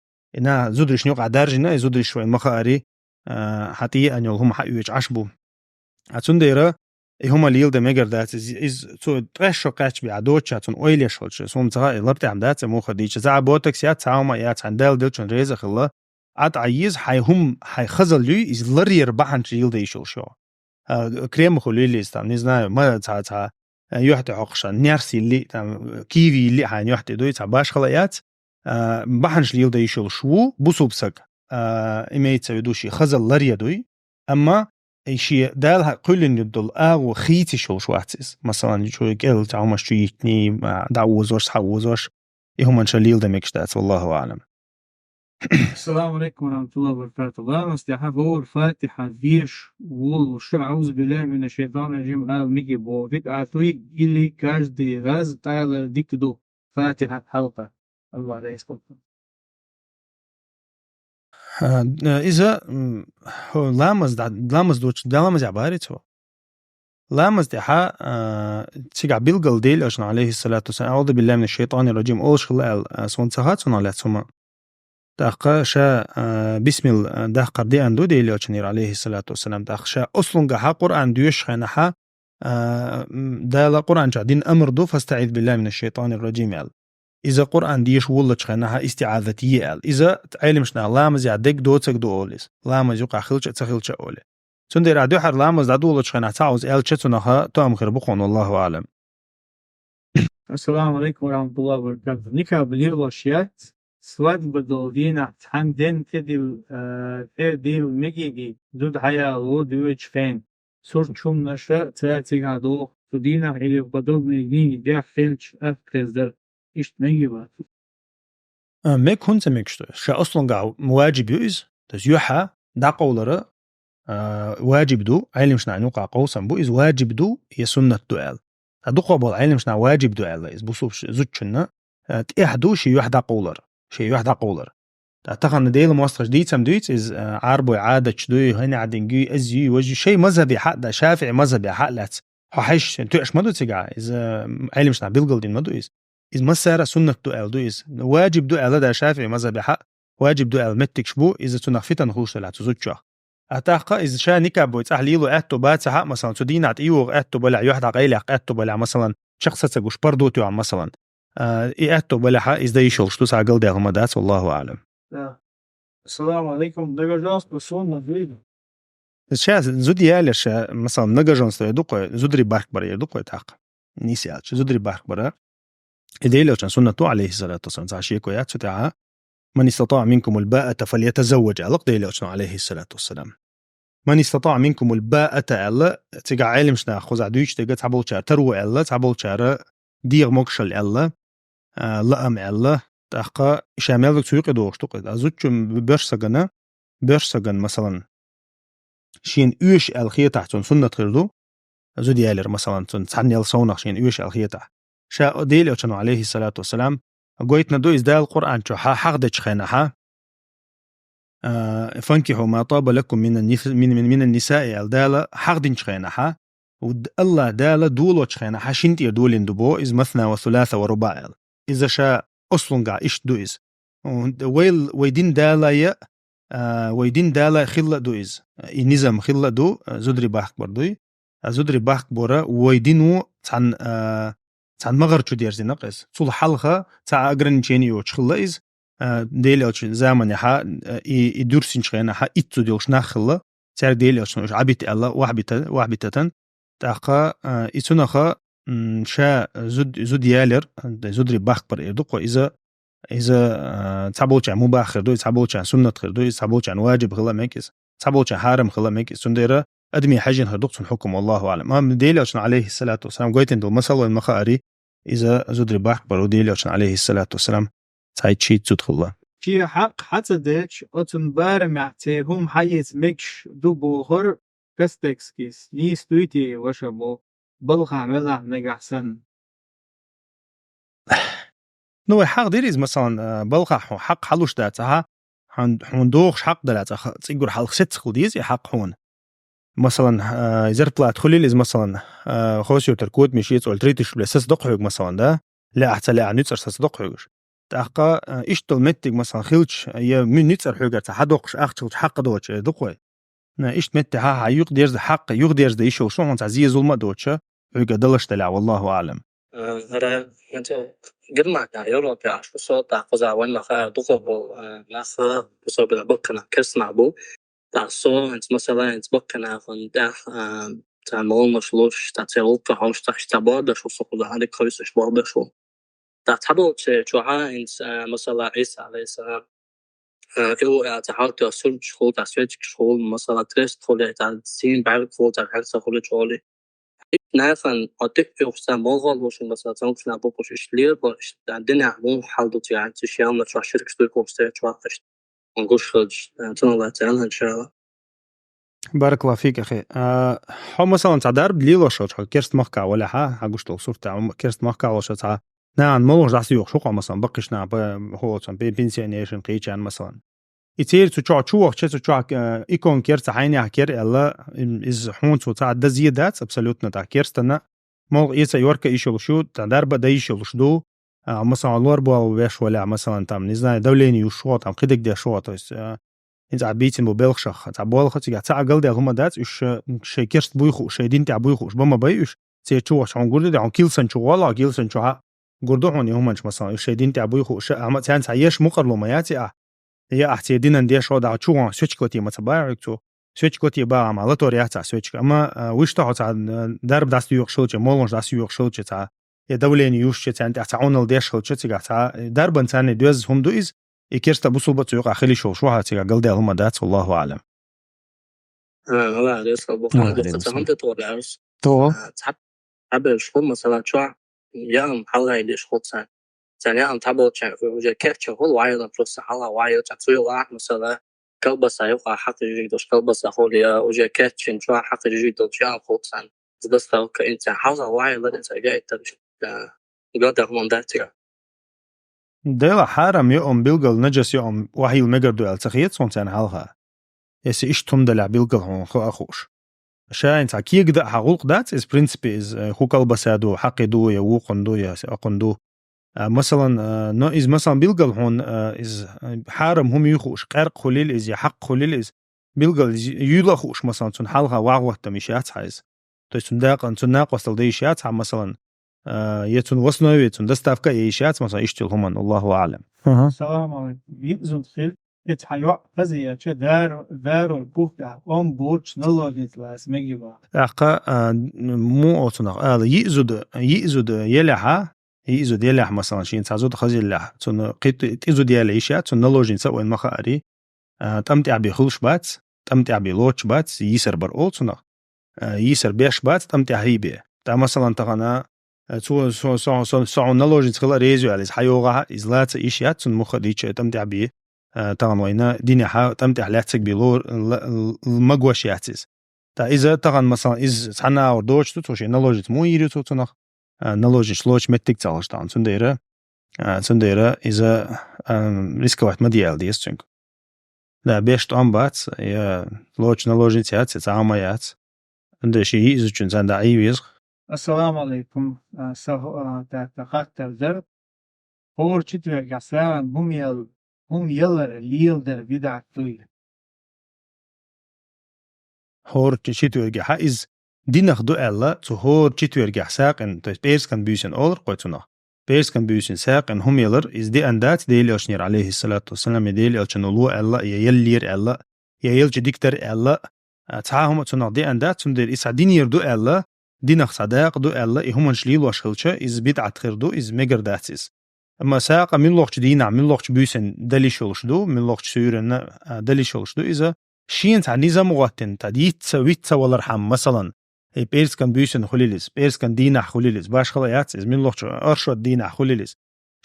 زودرش نيوقا دارجين زودرش وين مخاري حتى أن يلهم حقيقة عشبو عتنديرة هما ليل ده ميجر دات إز تو ترشوا قاتش بعدوتش عتون أويلي شلش سوم تغا لبت عم دات مو خديش زع بوتكس يا تعاوما يا عندال دلشون ريزة خلا عت عيز حي خزل لي إز لرير بحن ليل ده يشل شو كريم خليلي استام نزنا ما تا يحتى عقشان نيرسي اللي كيفي اللي حين يحتى دوي باش خلايات بحن ليل ده يشل شو بوسوبسك إميت يدوشي خزل لريا دوي أما شيء دالها قلن يدل أو خيتي شو عتيس مثلا شو يقول تعوم شيء دعوزوش حوزوش هم شليل دمكش دات والله أعلم. السلام عليكم ورحمة الله وبركاته. الله مستحف هو الفاتحة فيش والشو أعوذ بالله من الشيطان الرجيم قال ميجي بوفيك عطوي إلي كاش دي غاز تايلر ديك دو فاتحة حلقة الله عليه الصلاة. إذا لامز دوتش لامز عبارته لامز دحا تيجا بيلقل ديل أجن عليه الصلاة والسلام أعوذ بالله من الشيطان الرجيم أول شغل سونتهات سنالات سما دقا شا بسم الله دقا دي أندو ديل أجنير عليه الصلاة والسلام دقا شا أصلن جها قرآن ديوش خنها ده لا قرآن شعدين أمر دو فاستعيذ بالله من الشيطان الرجيم يال إذا قرآن ديش والله تخنها استعاذتي يال إذا علمشنا لامز يعدك دوتك دو أوليس لامز يقع خلش تخلش أولي سندير عدو حر لامز دو والله تخنها تعوز إل تشتنها تام خير بقون والله أعلم. السلام عليكم ورحمة الله وبركاته. نكا بليغ وشيات سواد بدولدينا تحندين تدي ميجي دود حياة لو دويتش فين صورت شوم نشاء تاتي عدو تدينا حيلي بدول ميجي دي فيلش أفكزر إيش ميجي ميك هون سميكشتو شا أصلا قاو مواجب يوز تز يوحى دا قولره واجب دو علمش نعنوقع قوسا بو إز واجب دو هي سنة دوال هدو قبل علمش نا واجب دوال إز بوصوف زوجنا تأحدو شي يوحدا قولر شي يوحدا قولر تأتخن ديل موستخش ديتم دويت إز عربو عادة شدوي هني عدنجي أزي وجي شي مذهبي حق دا شافعي مذهبي حق لات حيش توش مدو تيجا إز علمش نا بيلقل دين مدو إز مسارة سنة دوال دو إز واجب دوال دا شافعي مذهبي حق واجب دوال متك شبو إز تنخفتن خوش لات زوجا أتاقا إذا شا نكابو يتحليلو أتو باتها مثلا تدينا تيوغ أتو بلع يوحدا قيلق أتو بلع مثلا شخصة تقوش بردوتو عن مثلا أتو بلعها إذا يشل شتوس عقل دي غمدات والله أعلم. السلام عليكم نجاجانس بسون نفيد شا زودي يالش مثلا نجاجانس يدوق زودري بارك برا يدوق يتاق نيسي عالش زودري بارك برا إذا لو كان سنة عليه الصلاة والسلام عشيكو ياتو تعا من استطاع منكم الباءة فليتزوج على قدي لو عليه الصلاة والسلام من استطاع منكم الباءة ألا تجع علم شنا خوز عدوش تجا تعبول شار تروى ألا تعبول شار دير مقشل ألا لأم ألا تحقا شامل ذلك سيوق دوش تقد أزوجهم برسجن مثلا شين إيش الخية تحتون سنة خيردو أزود يالر مثلا تعني الصونة شين إيش الخية تحت شاء ديل أو عليه الصلاة والسلام قويتنا دو إزدال القرآن شو حقدش خينها فانكحوا ما طاب لكم من النساء الدالة حقدين خينها والله دالة دولو خينها شنتي دولين دبو إز مثنى وثلاثة ورباع إذا شاء أصلن قا إيش دو إز ويدين دالة يا ويدين دالة خلة دو إز النظام خلة دو زدري باحك بردوي زدري باحك بورا ويدينو تان مغر شو دير زنقص صل حلقة تاع أجرن شيني وشخلة إز ديلش زمان يحا يدرسين شغنا حا إتو ديلش نخلة تاع ديلش عبيت الله وحبيتتن تاقا إتونخا شا زود يالر زودري باخبر يدق إذا تعبولش عن مباخر دو تعبولش عن سنة خير دو تعبولش عن واجب خلا ميكس تعبولش عن حرام خلا ميكس سنديرة أدمي حاجين هردقصن حكم والله أعلم أم ديلش عليه الصلاة والسلام قويتن دو مسألة المخاري إذا زودري باخبر وديلش عليه الصلاة والسلام تايتشي تدخل في حق حتى ديش أتن بارمعتهم حيث مكش دو بوخر كستكسكيس نيس دويتي وشبو بلغة ملع نجحسن نو حق ديريز مثلا بلغة حق حلوش داتها حندوخش حق داتها تيجور حلق ست خديز حق هون مثلا زرت تدخلي لز مثلا خوسيو تركوت مشيت أولتريتش بلسس دقيق مثلا ده لا أحتى لا عنيت أرسس دقيقش تحقا إشتل متك مثلا خيلش يا من نيتر حجر تحدقش أختش حق دوتش دقوي نا إشت متها هيق ديرز حق يق ديرز ده إيش وشون تعزيه ظلمة دوتش حجر دلش تلع والله أعلم. هذا أنت قلنا كأيرو كأشوف صوت تأخذ وين لخا دقوا لخا بسبب البكنا كسمع بو تعصو أنت مثلا أنت بكنا فندح تعملون مشلوش تعتلوك كهوش تحتباد شو سقط هذا كويس إيش بعده شو تعتبر شوها إنت مثلا عيسى عليه السلام كيو تحاولت أصل شغل تسويت شغل مثلا تريست خلي تعزين بعد خلي تعكس خلي شغلي نافن أتك يوصل مغول وش مثلا تنقص نابو وش إشلير وش عندنا مو حالته يعني تشيال ما تروح شركة تقول كوستي تروح نقول خرج تنلا تعالى إن شاء الله. بارك الله فيك أخي. هو مثلا تعدار بليلو شو كيرست مقطع ولا حاجوش توصف تاع كيرست مقطع وش تاع نعم مولوش دعسي يوخشوق مثلا بقيش نعم هو مثلا بينسيونيشن قيتشان مثلا يصير تشوع تشوع إيكون كيرت عيني حكير الله إز حون تاع دزيدات أبسولوتنا تاع كيرستنا مول يسا يوركا يشول شو تعدار بدا يشول شدو مثلا لوربو ويش ولا مثلا تام نزنا دوليني وشو تام قدك دي شو إنت عبيتين ببلخشخ تعبولخ تيجا تعقل ده هما دات إيش شيء كرست بويخو شيء دين تعبويخو إيش بما بيش تيجوا عشان قرده ده عن كيل سنشوا ولا كيل سنشوا قرده هون يهمن مثلا إيش شيء دين تعبويخو إيش عم تان تعيش مقرلو ما ياتي هي أحتي دينا نديش شو ده شو سويتش كوتي ما تبايعكتو سويتش كوتي با عم على طور ياتي سويتش أما ويش تاعو تاع درب داس يوخ شلتش مولنج داس يوخ شلتش تاع يدولين يوش تاع أنت تعاون الديش شلتش تاع درب إنسان دوز هم دويز يكيرست بوصل بتوقع خلي شو هاتي قال ده هما دات والله أعلم. لا لسه بقى تفهمت طولعش تو حبل شو مثلا شو يوم حلا يدش خد سنة يوم تبغى تشوف وجه كيف تشوفه وايد بلس حلا وايد تسوي واحد مثلا كلبس هيوقع حق يجيدوش كلبس أخولي وجه كيف تشوف حق يجيدوش يوم خد سنة بس لو كأنت حاضر وايد لا أنت جاي تمشي قدر من داتيا ديلا حرام يوم بيلقل نجس يوم وحي المجردو التخيط صنتان حالها يسي إيش تمدلع بيلقل هون أخوش شاين تعكيق ده حقوق دات is principe is هو كلبسادو حقدو يوقندو يا أقندو مثلا نو is مثلا بيلقل هون is حرام هم يخوش قرق خليل is يحق خليل is بيلقل يلخوش مثلا تون حالها واغوة تمشيات حيز تو تناق وصل ديشيات مثلا يتون وصنو يتون دستافكا يشيات مثلا يشتل هم الله أعلم. السلام عليكم. يبزون خير يتحيوا فزيا شو دار البوف ده بوتش نلوجيت لاس ميجيبا. أقا مو أصنع يزود يلح مثلا شيء تعزود خزي لح تون قيت يزود يلعيشات تون نلوجين سوين مخاري تمتع بخلش بات تمتع بلوتش بات يسر برقول تون يسر بيش بات تمتع هيبه تا مثلا تغنا سو نلوجين خلا ريزو على حيوغا إزلات إيشيات تون مخديش تمتع بيه طبعا وينا ديني تمتع لاتك بلور المقوشياتيز تا إذا طبعا مثلا إذا تحنا وردوش توشي نلوجيت مو يريتو تنخ نلوجي شلوش متك تعالش طبعا سنديرة إذا ريسكوات مديال ديس تنك لا بيش طعم بات يا لوش نلوجيتيات تعاميات عند شيء إذا كنت عند عيوز. السلام عليكم. تقطع الدرب هور شتوى قصان هم يلر ليل در بدع طويل هور شتوى قحائز دينخ دو ألا تو هور شتوى قحساقن تو بيرس كان بيوسن أولر قوتنا بيرس كان بيوسن ساقن هم يلر إز دي أندات ديلي أشنير عليه الصلاة والسلام ديلي أشنولو ألا يلير ألا يلج ديكتر ألا تعاهم تنع دي أندات سندير إسع دينير دو ألا دينخ صداق دو ألا هم نشليل وشخلشة إز بدعة خير دو إز ميجر داتيز أما ساقة من لوقت دينا من لوقت بيوسن دلي شولش دو من لوقت سيورن دلي شولش دو إذا شين تاع نظام وقتن تديت سويت والرحم مثلا بيرس كان بيوسن خليلس بيرس كان دينا خليلس باش خلايات إز من لوقت أرشد دينا خليلس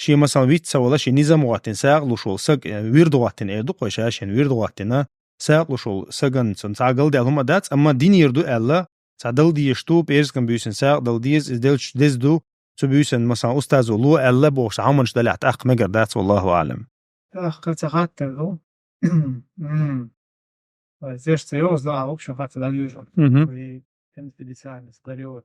شي مثلا ويت ولا شي نظام وقتن ساق لشول سق ويرد وقتن إيردو قشاشين ويرد وقتنا ساق لشول سقن سنتعقل ده هم دات أما دين يردو ألا تعدل ديشتو بيرس كان بيوسن ساق دل ديز إز دلش ديز دو تبيوسن مثلا أستاذ لو ألا بوش عمنش دلعت أخ مجر دات والله أعلم. أخ تغطى له. زيش سيوز لا أوبش فات دليوجو. كنت في ديساين سكريو.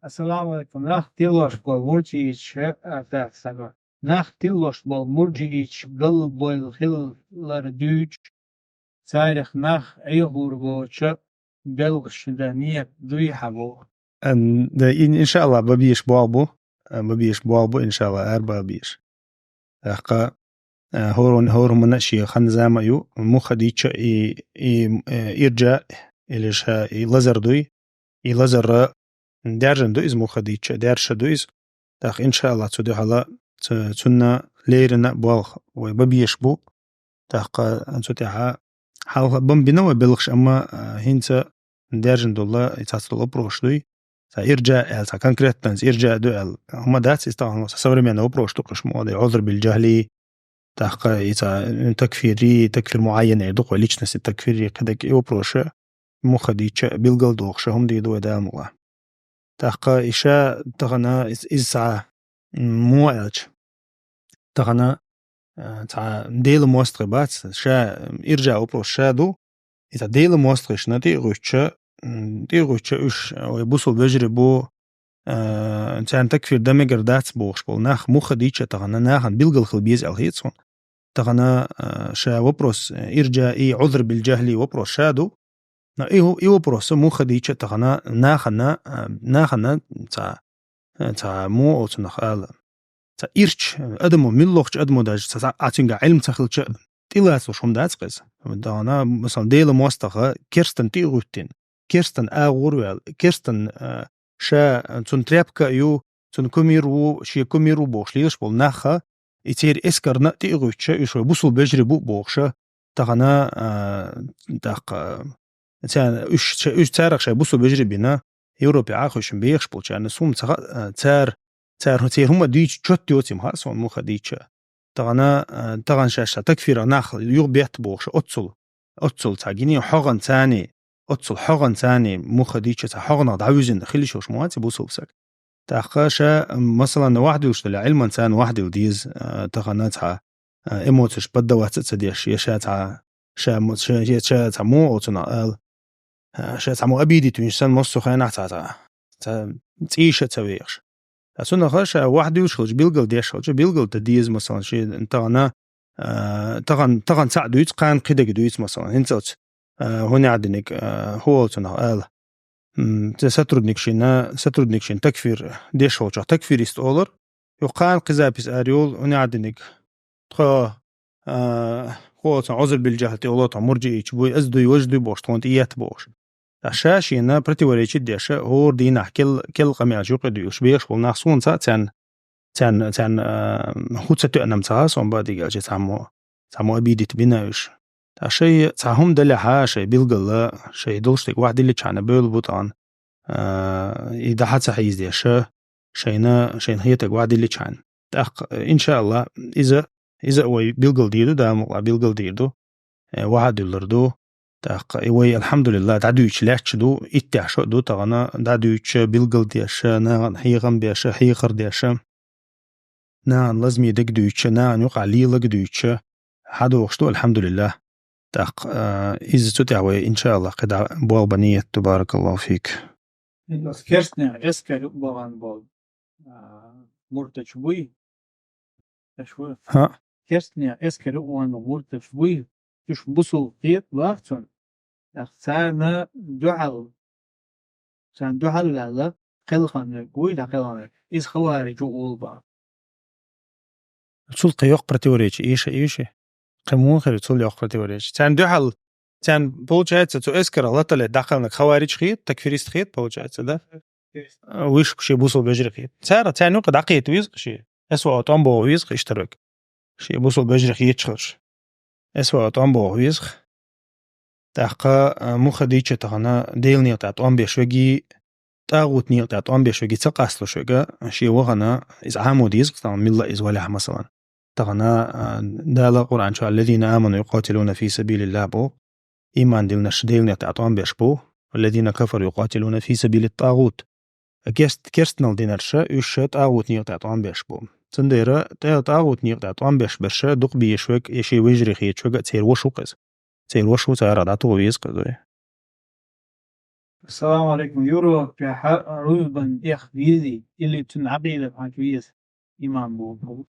السلام عليكم. ناخ تيلوش بالمرجيش أفتح سجى. ناخ تيلوش بالمرجيش قلب بالخل لردوج. سايرخ ناخ أيهور بوش بلغش دنيا دوي حبو. إن شاء الله ببيش بوابو إن شاء الله أربع بيش أخا هور منشي خن زاميو مخديتش إرجع إليشها يلزر دوي يلزر دارجن دويز مخديتش دارش دويز تاخ إن شاء الله تدو حلا تنا ليرنا بالخ وببيش بو تاخ تتاها حال بنو بلغش أما هنت دارجن دولا يتصل أبروش دوي إرجاء كونكريت إرجاء دول هم دات يستعملوا صبر من أبروش تقرش مواضيع عذر بالجهل تحقق تكفير معين يدق وليش التكفيري كدك أبروش مخديش بيلقل دوخش هم دي دو داموا تحقق إشاء تغنى إسعى موالج تغنى تع ديل موستربات شا إرجاء أبروش شادو إذا ديل موسترش نتي غوش دي غوش ويبوصل بجري بو تان تكفير دمجر دات بوش بول ناخ مخديتش تغنى ناخن بيلقل خلبيز الهيتسون تغنا شا وبروس إرجاء عذر بالجهل وبروس شادو إيه وبروس مو خديتش تغنا ناخنا تا مو أو تنخال تا إرش أدمو من لغش أدمو داج تا أتنقى علم تخلش تيلاسو شوم داز قيس دانا مثلا ديل موستخة كيرستن تيغوتين كيرستن آغور كيرستن شا تون تريبكا يو تون كوميرو شي كوميرو بوش ليش بول ناخا يتير إسكر نأتي إغوتش يشو بوصل بجري بوخشة تغنا داق تان إش تارق شي بوصل بجري بنا يوروبي عاخوش بيخش بولش يعني سوم تار هم ديش تشوت يوتيم هاسون مو خديتش تغن شاشة تكفير ناخل يو بيت بوخش أتصل تاجيني حغن ثاني أتصل حغن ثاني مو خديتش تا حغن دعوزن خليش وش مواتي بوصل بسك تاخشة مثلا واحد وشتل علم إنسان واحد وديز تغنتها إموتش بدوات تديش يشاتها شا مو أوتنا شا مو أبيدي تونسان مصو خينا تا تعيش تسويش أصلا خشة واحد وشخلش بيلقل ديش خلش بيلقل تديز مثلا شيء تغنا تغن ساعدو يتقان قيدك دويت مثلا هنتوت هنا عدنك هو أوتنا ستردنك شين تكفير ديش هوجا تكفير استولر يقال قزابيس أريول ونعدنك تخا هو عذر بالجهل تولوتا مرجئ بوي أزدو يوجدو بوش تونت إيات بوش أشاشينا برتوريتش ديش هور دينا كل قميع جوقدو يشبيش والناخصون تان هوتسة أنم تغاسون بادي قالجي تعمو أبيدي تبيناوش شيء تعهم دلها شيء بيلقلا شيء دلشتك واحد اللي كان بيل بوطان إذا حد صحيح ديش شينا هيتك واحد اللي كان إن شاء الله إذا هو بيلقل ديدو دام بيلقل ديدو واحد يلردو وي الحمد لله دعدويش لاش دو إتعش دو تغنا دعدويش بيلقل ديش نان حيغم بيش حيغر ديش نان لازم يدك دويش نان يقع ليلك دويش حدو وقشتو الحمد لله إذا تتعوي إن شاء الله قد بوال بنية تبارك الله فيك كيرستنا إسكا بوغان بول مرتش بوي تشوي ها كيرستنا إسكا بوغان مرتش بوي تش بوصل قيت واختون أختارنا دعال لا قلقان بوي لا قلقان إز خوارج وقولبا تسول قيوق برتوريش إيش قمون خير تسول يوق برتوريش تان دعال تان بولجات تو إسكر الله تلا دخلنا خوارج خيط تكفيريست خيط بولجات ده ويش شي بوصل بجري خيط سارة تان نقد عقيت ويزق شي أسوأ طنبو ويزق اشترك شي بوصل بجري خيط شخرش أسوأ طنبو ويزق تحقا مخديتش تغنا ديل نيل تاعت أم بيشوجي تاغوت نيل تاعت أم بيشوجي تقاسلو شوجا شي وغنا إز عامو ديزق طبعا ملا إز ولا مثلا تغنا دال القرآن شو الذين آمنوا يقاتلون في سبيل الله بو إيمان ديلنا شديلنا تعطون بيشبو والذين كفروا يقاتلون في سبيل الطاغوت كيرستنال دينرشا يش طاغوت نيل تعطون بيشبو تنديرا طاغوت نيل تعطون بيشبرشا دق بيشوك يشي ويجري خيت شوكا تسير وشوقز تسير وشو تسير داتو ويزقز السلام عليكم يورو في روبن يخديدي اللي تنعقيد بحكويس إيمان بو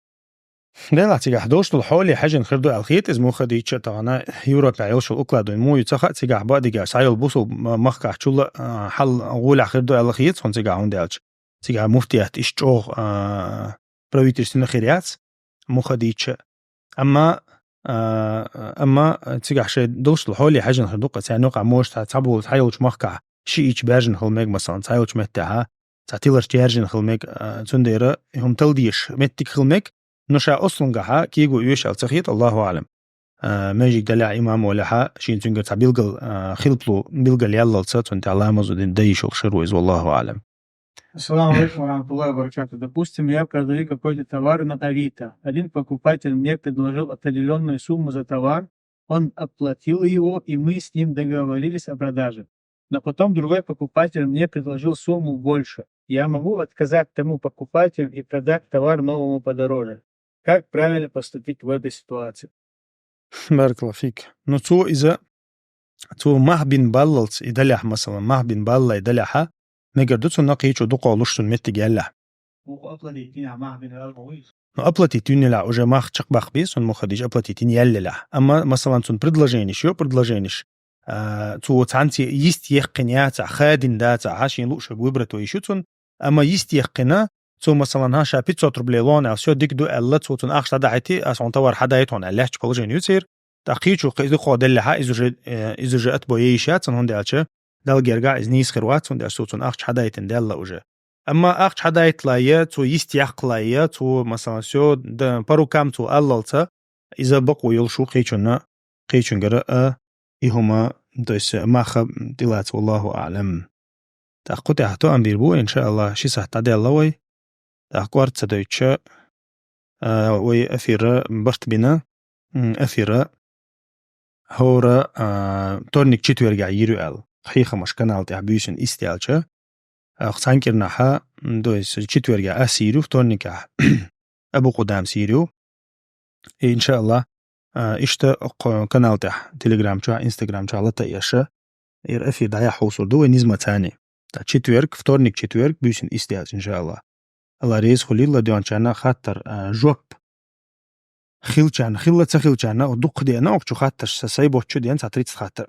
لا تيجا حدوش الحولي حاجة نخردو الخيط إز مخديتش تغنا يورو بعيوش الأكلاد مو يتخا تيجا بعد جا سايل بوسو مخكع شولا حل غول خردو الخيط هون تيجا عندالش تيجا مفتيات إشتوه برويترسين خيريات مخديتش أما تيجا شيء دوش الحولي حاجة نخردو قتانوق عموش تعبوا تحيلش مخكع شيء إجبارجن خلمك مثلا تحيلش متها تعتيلش جارجن خلمك تنديرا هم تلديش متك خلمك نشا أصلاً جها كيجو يوش التخيط الله أعلم ماجي دلع إمام ولا حا شين تنقل تعبيلقل خلبلو بيلقل يلا لصات وانت علامة زودين دايش وخشرويز والله أعلم. Assalamu alaikum warahmatullahi wabarakatuh. Допустим, я продаю какой-то товар на Авито. Один покупатель мне предложил определенную сумму за товар, он оплатил его, и мы с ним договорились о продаже. Но потом другой покупатель мне предложил сумму больше. Я могу отказать тому покупателю и продать товар новому подороже. Как правильно поступить в этой ситуации? بارك الله فيك. نتو إذا تو مهبين باللت يدلح مثلا مهبين بالله يدلحها نقدرتو نقيتو دقو لشتو المتي جالح. مو أفضل يكين مهبين الألمويز. أبلتي تونيلا وجا ماخ تشقبخ بيس ونمخديج أبلتي تنيللا أما مثلا تون بريدلاجينيش يو بريدلاجينيش تو تعنتي يست يقنيات خادن داتا عاشين لوش بوبرتو يشوتون أما يست يقنا تو مثلا هاشا بيتزا تربليلون أو سو ديك دو ألا تو تون أخش تدعيتي أسون تور حدايتون ألاش كولجين يوتير تأخيشو قيدو قادلها إذا جاءت بويشات هون دالشة دال جرجع إزنيس خروات هون دالشو تون أخش حدايتن دالا وجه أما أخش حدايت لايات تو يست يقلايات تو مثلا سو د برو كام تو ألالتا إذا بقوا يلشو قيشنا قيشن جرأ إهما دوس ما خب دلات والله أعلم تأخذ هتو أم بيربو إن شاء الله شي صح تعدي الله وي تأخذ تدويتش وي أثير برت بنا أثير هورا تورنيك تشيتو يرجع يروال حقيقة مش كنال تعبيشن استيالش أختان كرناها دوس تشيتو يرجع أسيرو تورنيك أبو قدام سيرو إن شاء الله إشتا قنال تاع تليجرام تاع انستغرام تاع لتا ياشا إير أفي دايا حوصل دو نزمة تاني تاع تشيتويرك فطورنيك تشيتويرك بيسن استياز إن شاء الله الله ريز خلي الله ديوان تاعنا خاطر جوب خيل تاعنا خيل تاعنا ودق دينا وقتو خاطر سايبو تشو ديان تاع تريت خاطر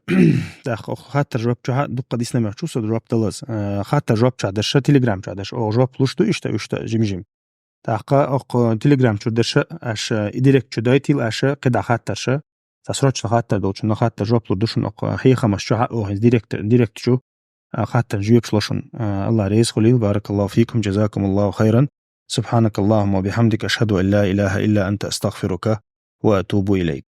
داخ خاطر جوب تاع دق دي سنمر تشو سو جوب دلز خاطر جوب تاع داش تليجرام تاع داش او جوب لوش دو اشتا جيم تاقا أو تليجرام شو درش أش إديركت شو دايتيل أش قد خاطرش تسرعش خاطر دوتش نخاطر جوب لدوشن أو هي خمس شو أو هز ديركت شو خاطر جيب شلشن الله ريز خليل بارك الله فيكم جزاكم الله خيرا سبحانك اللهم وبحمدك أشهد أن لا إله إلا أنت أستغفرك وأتوب إليك.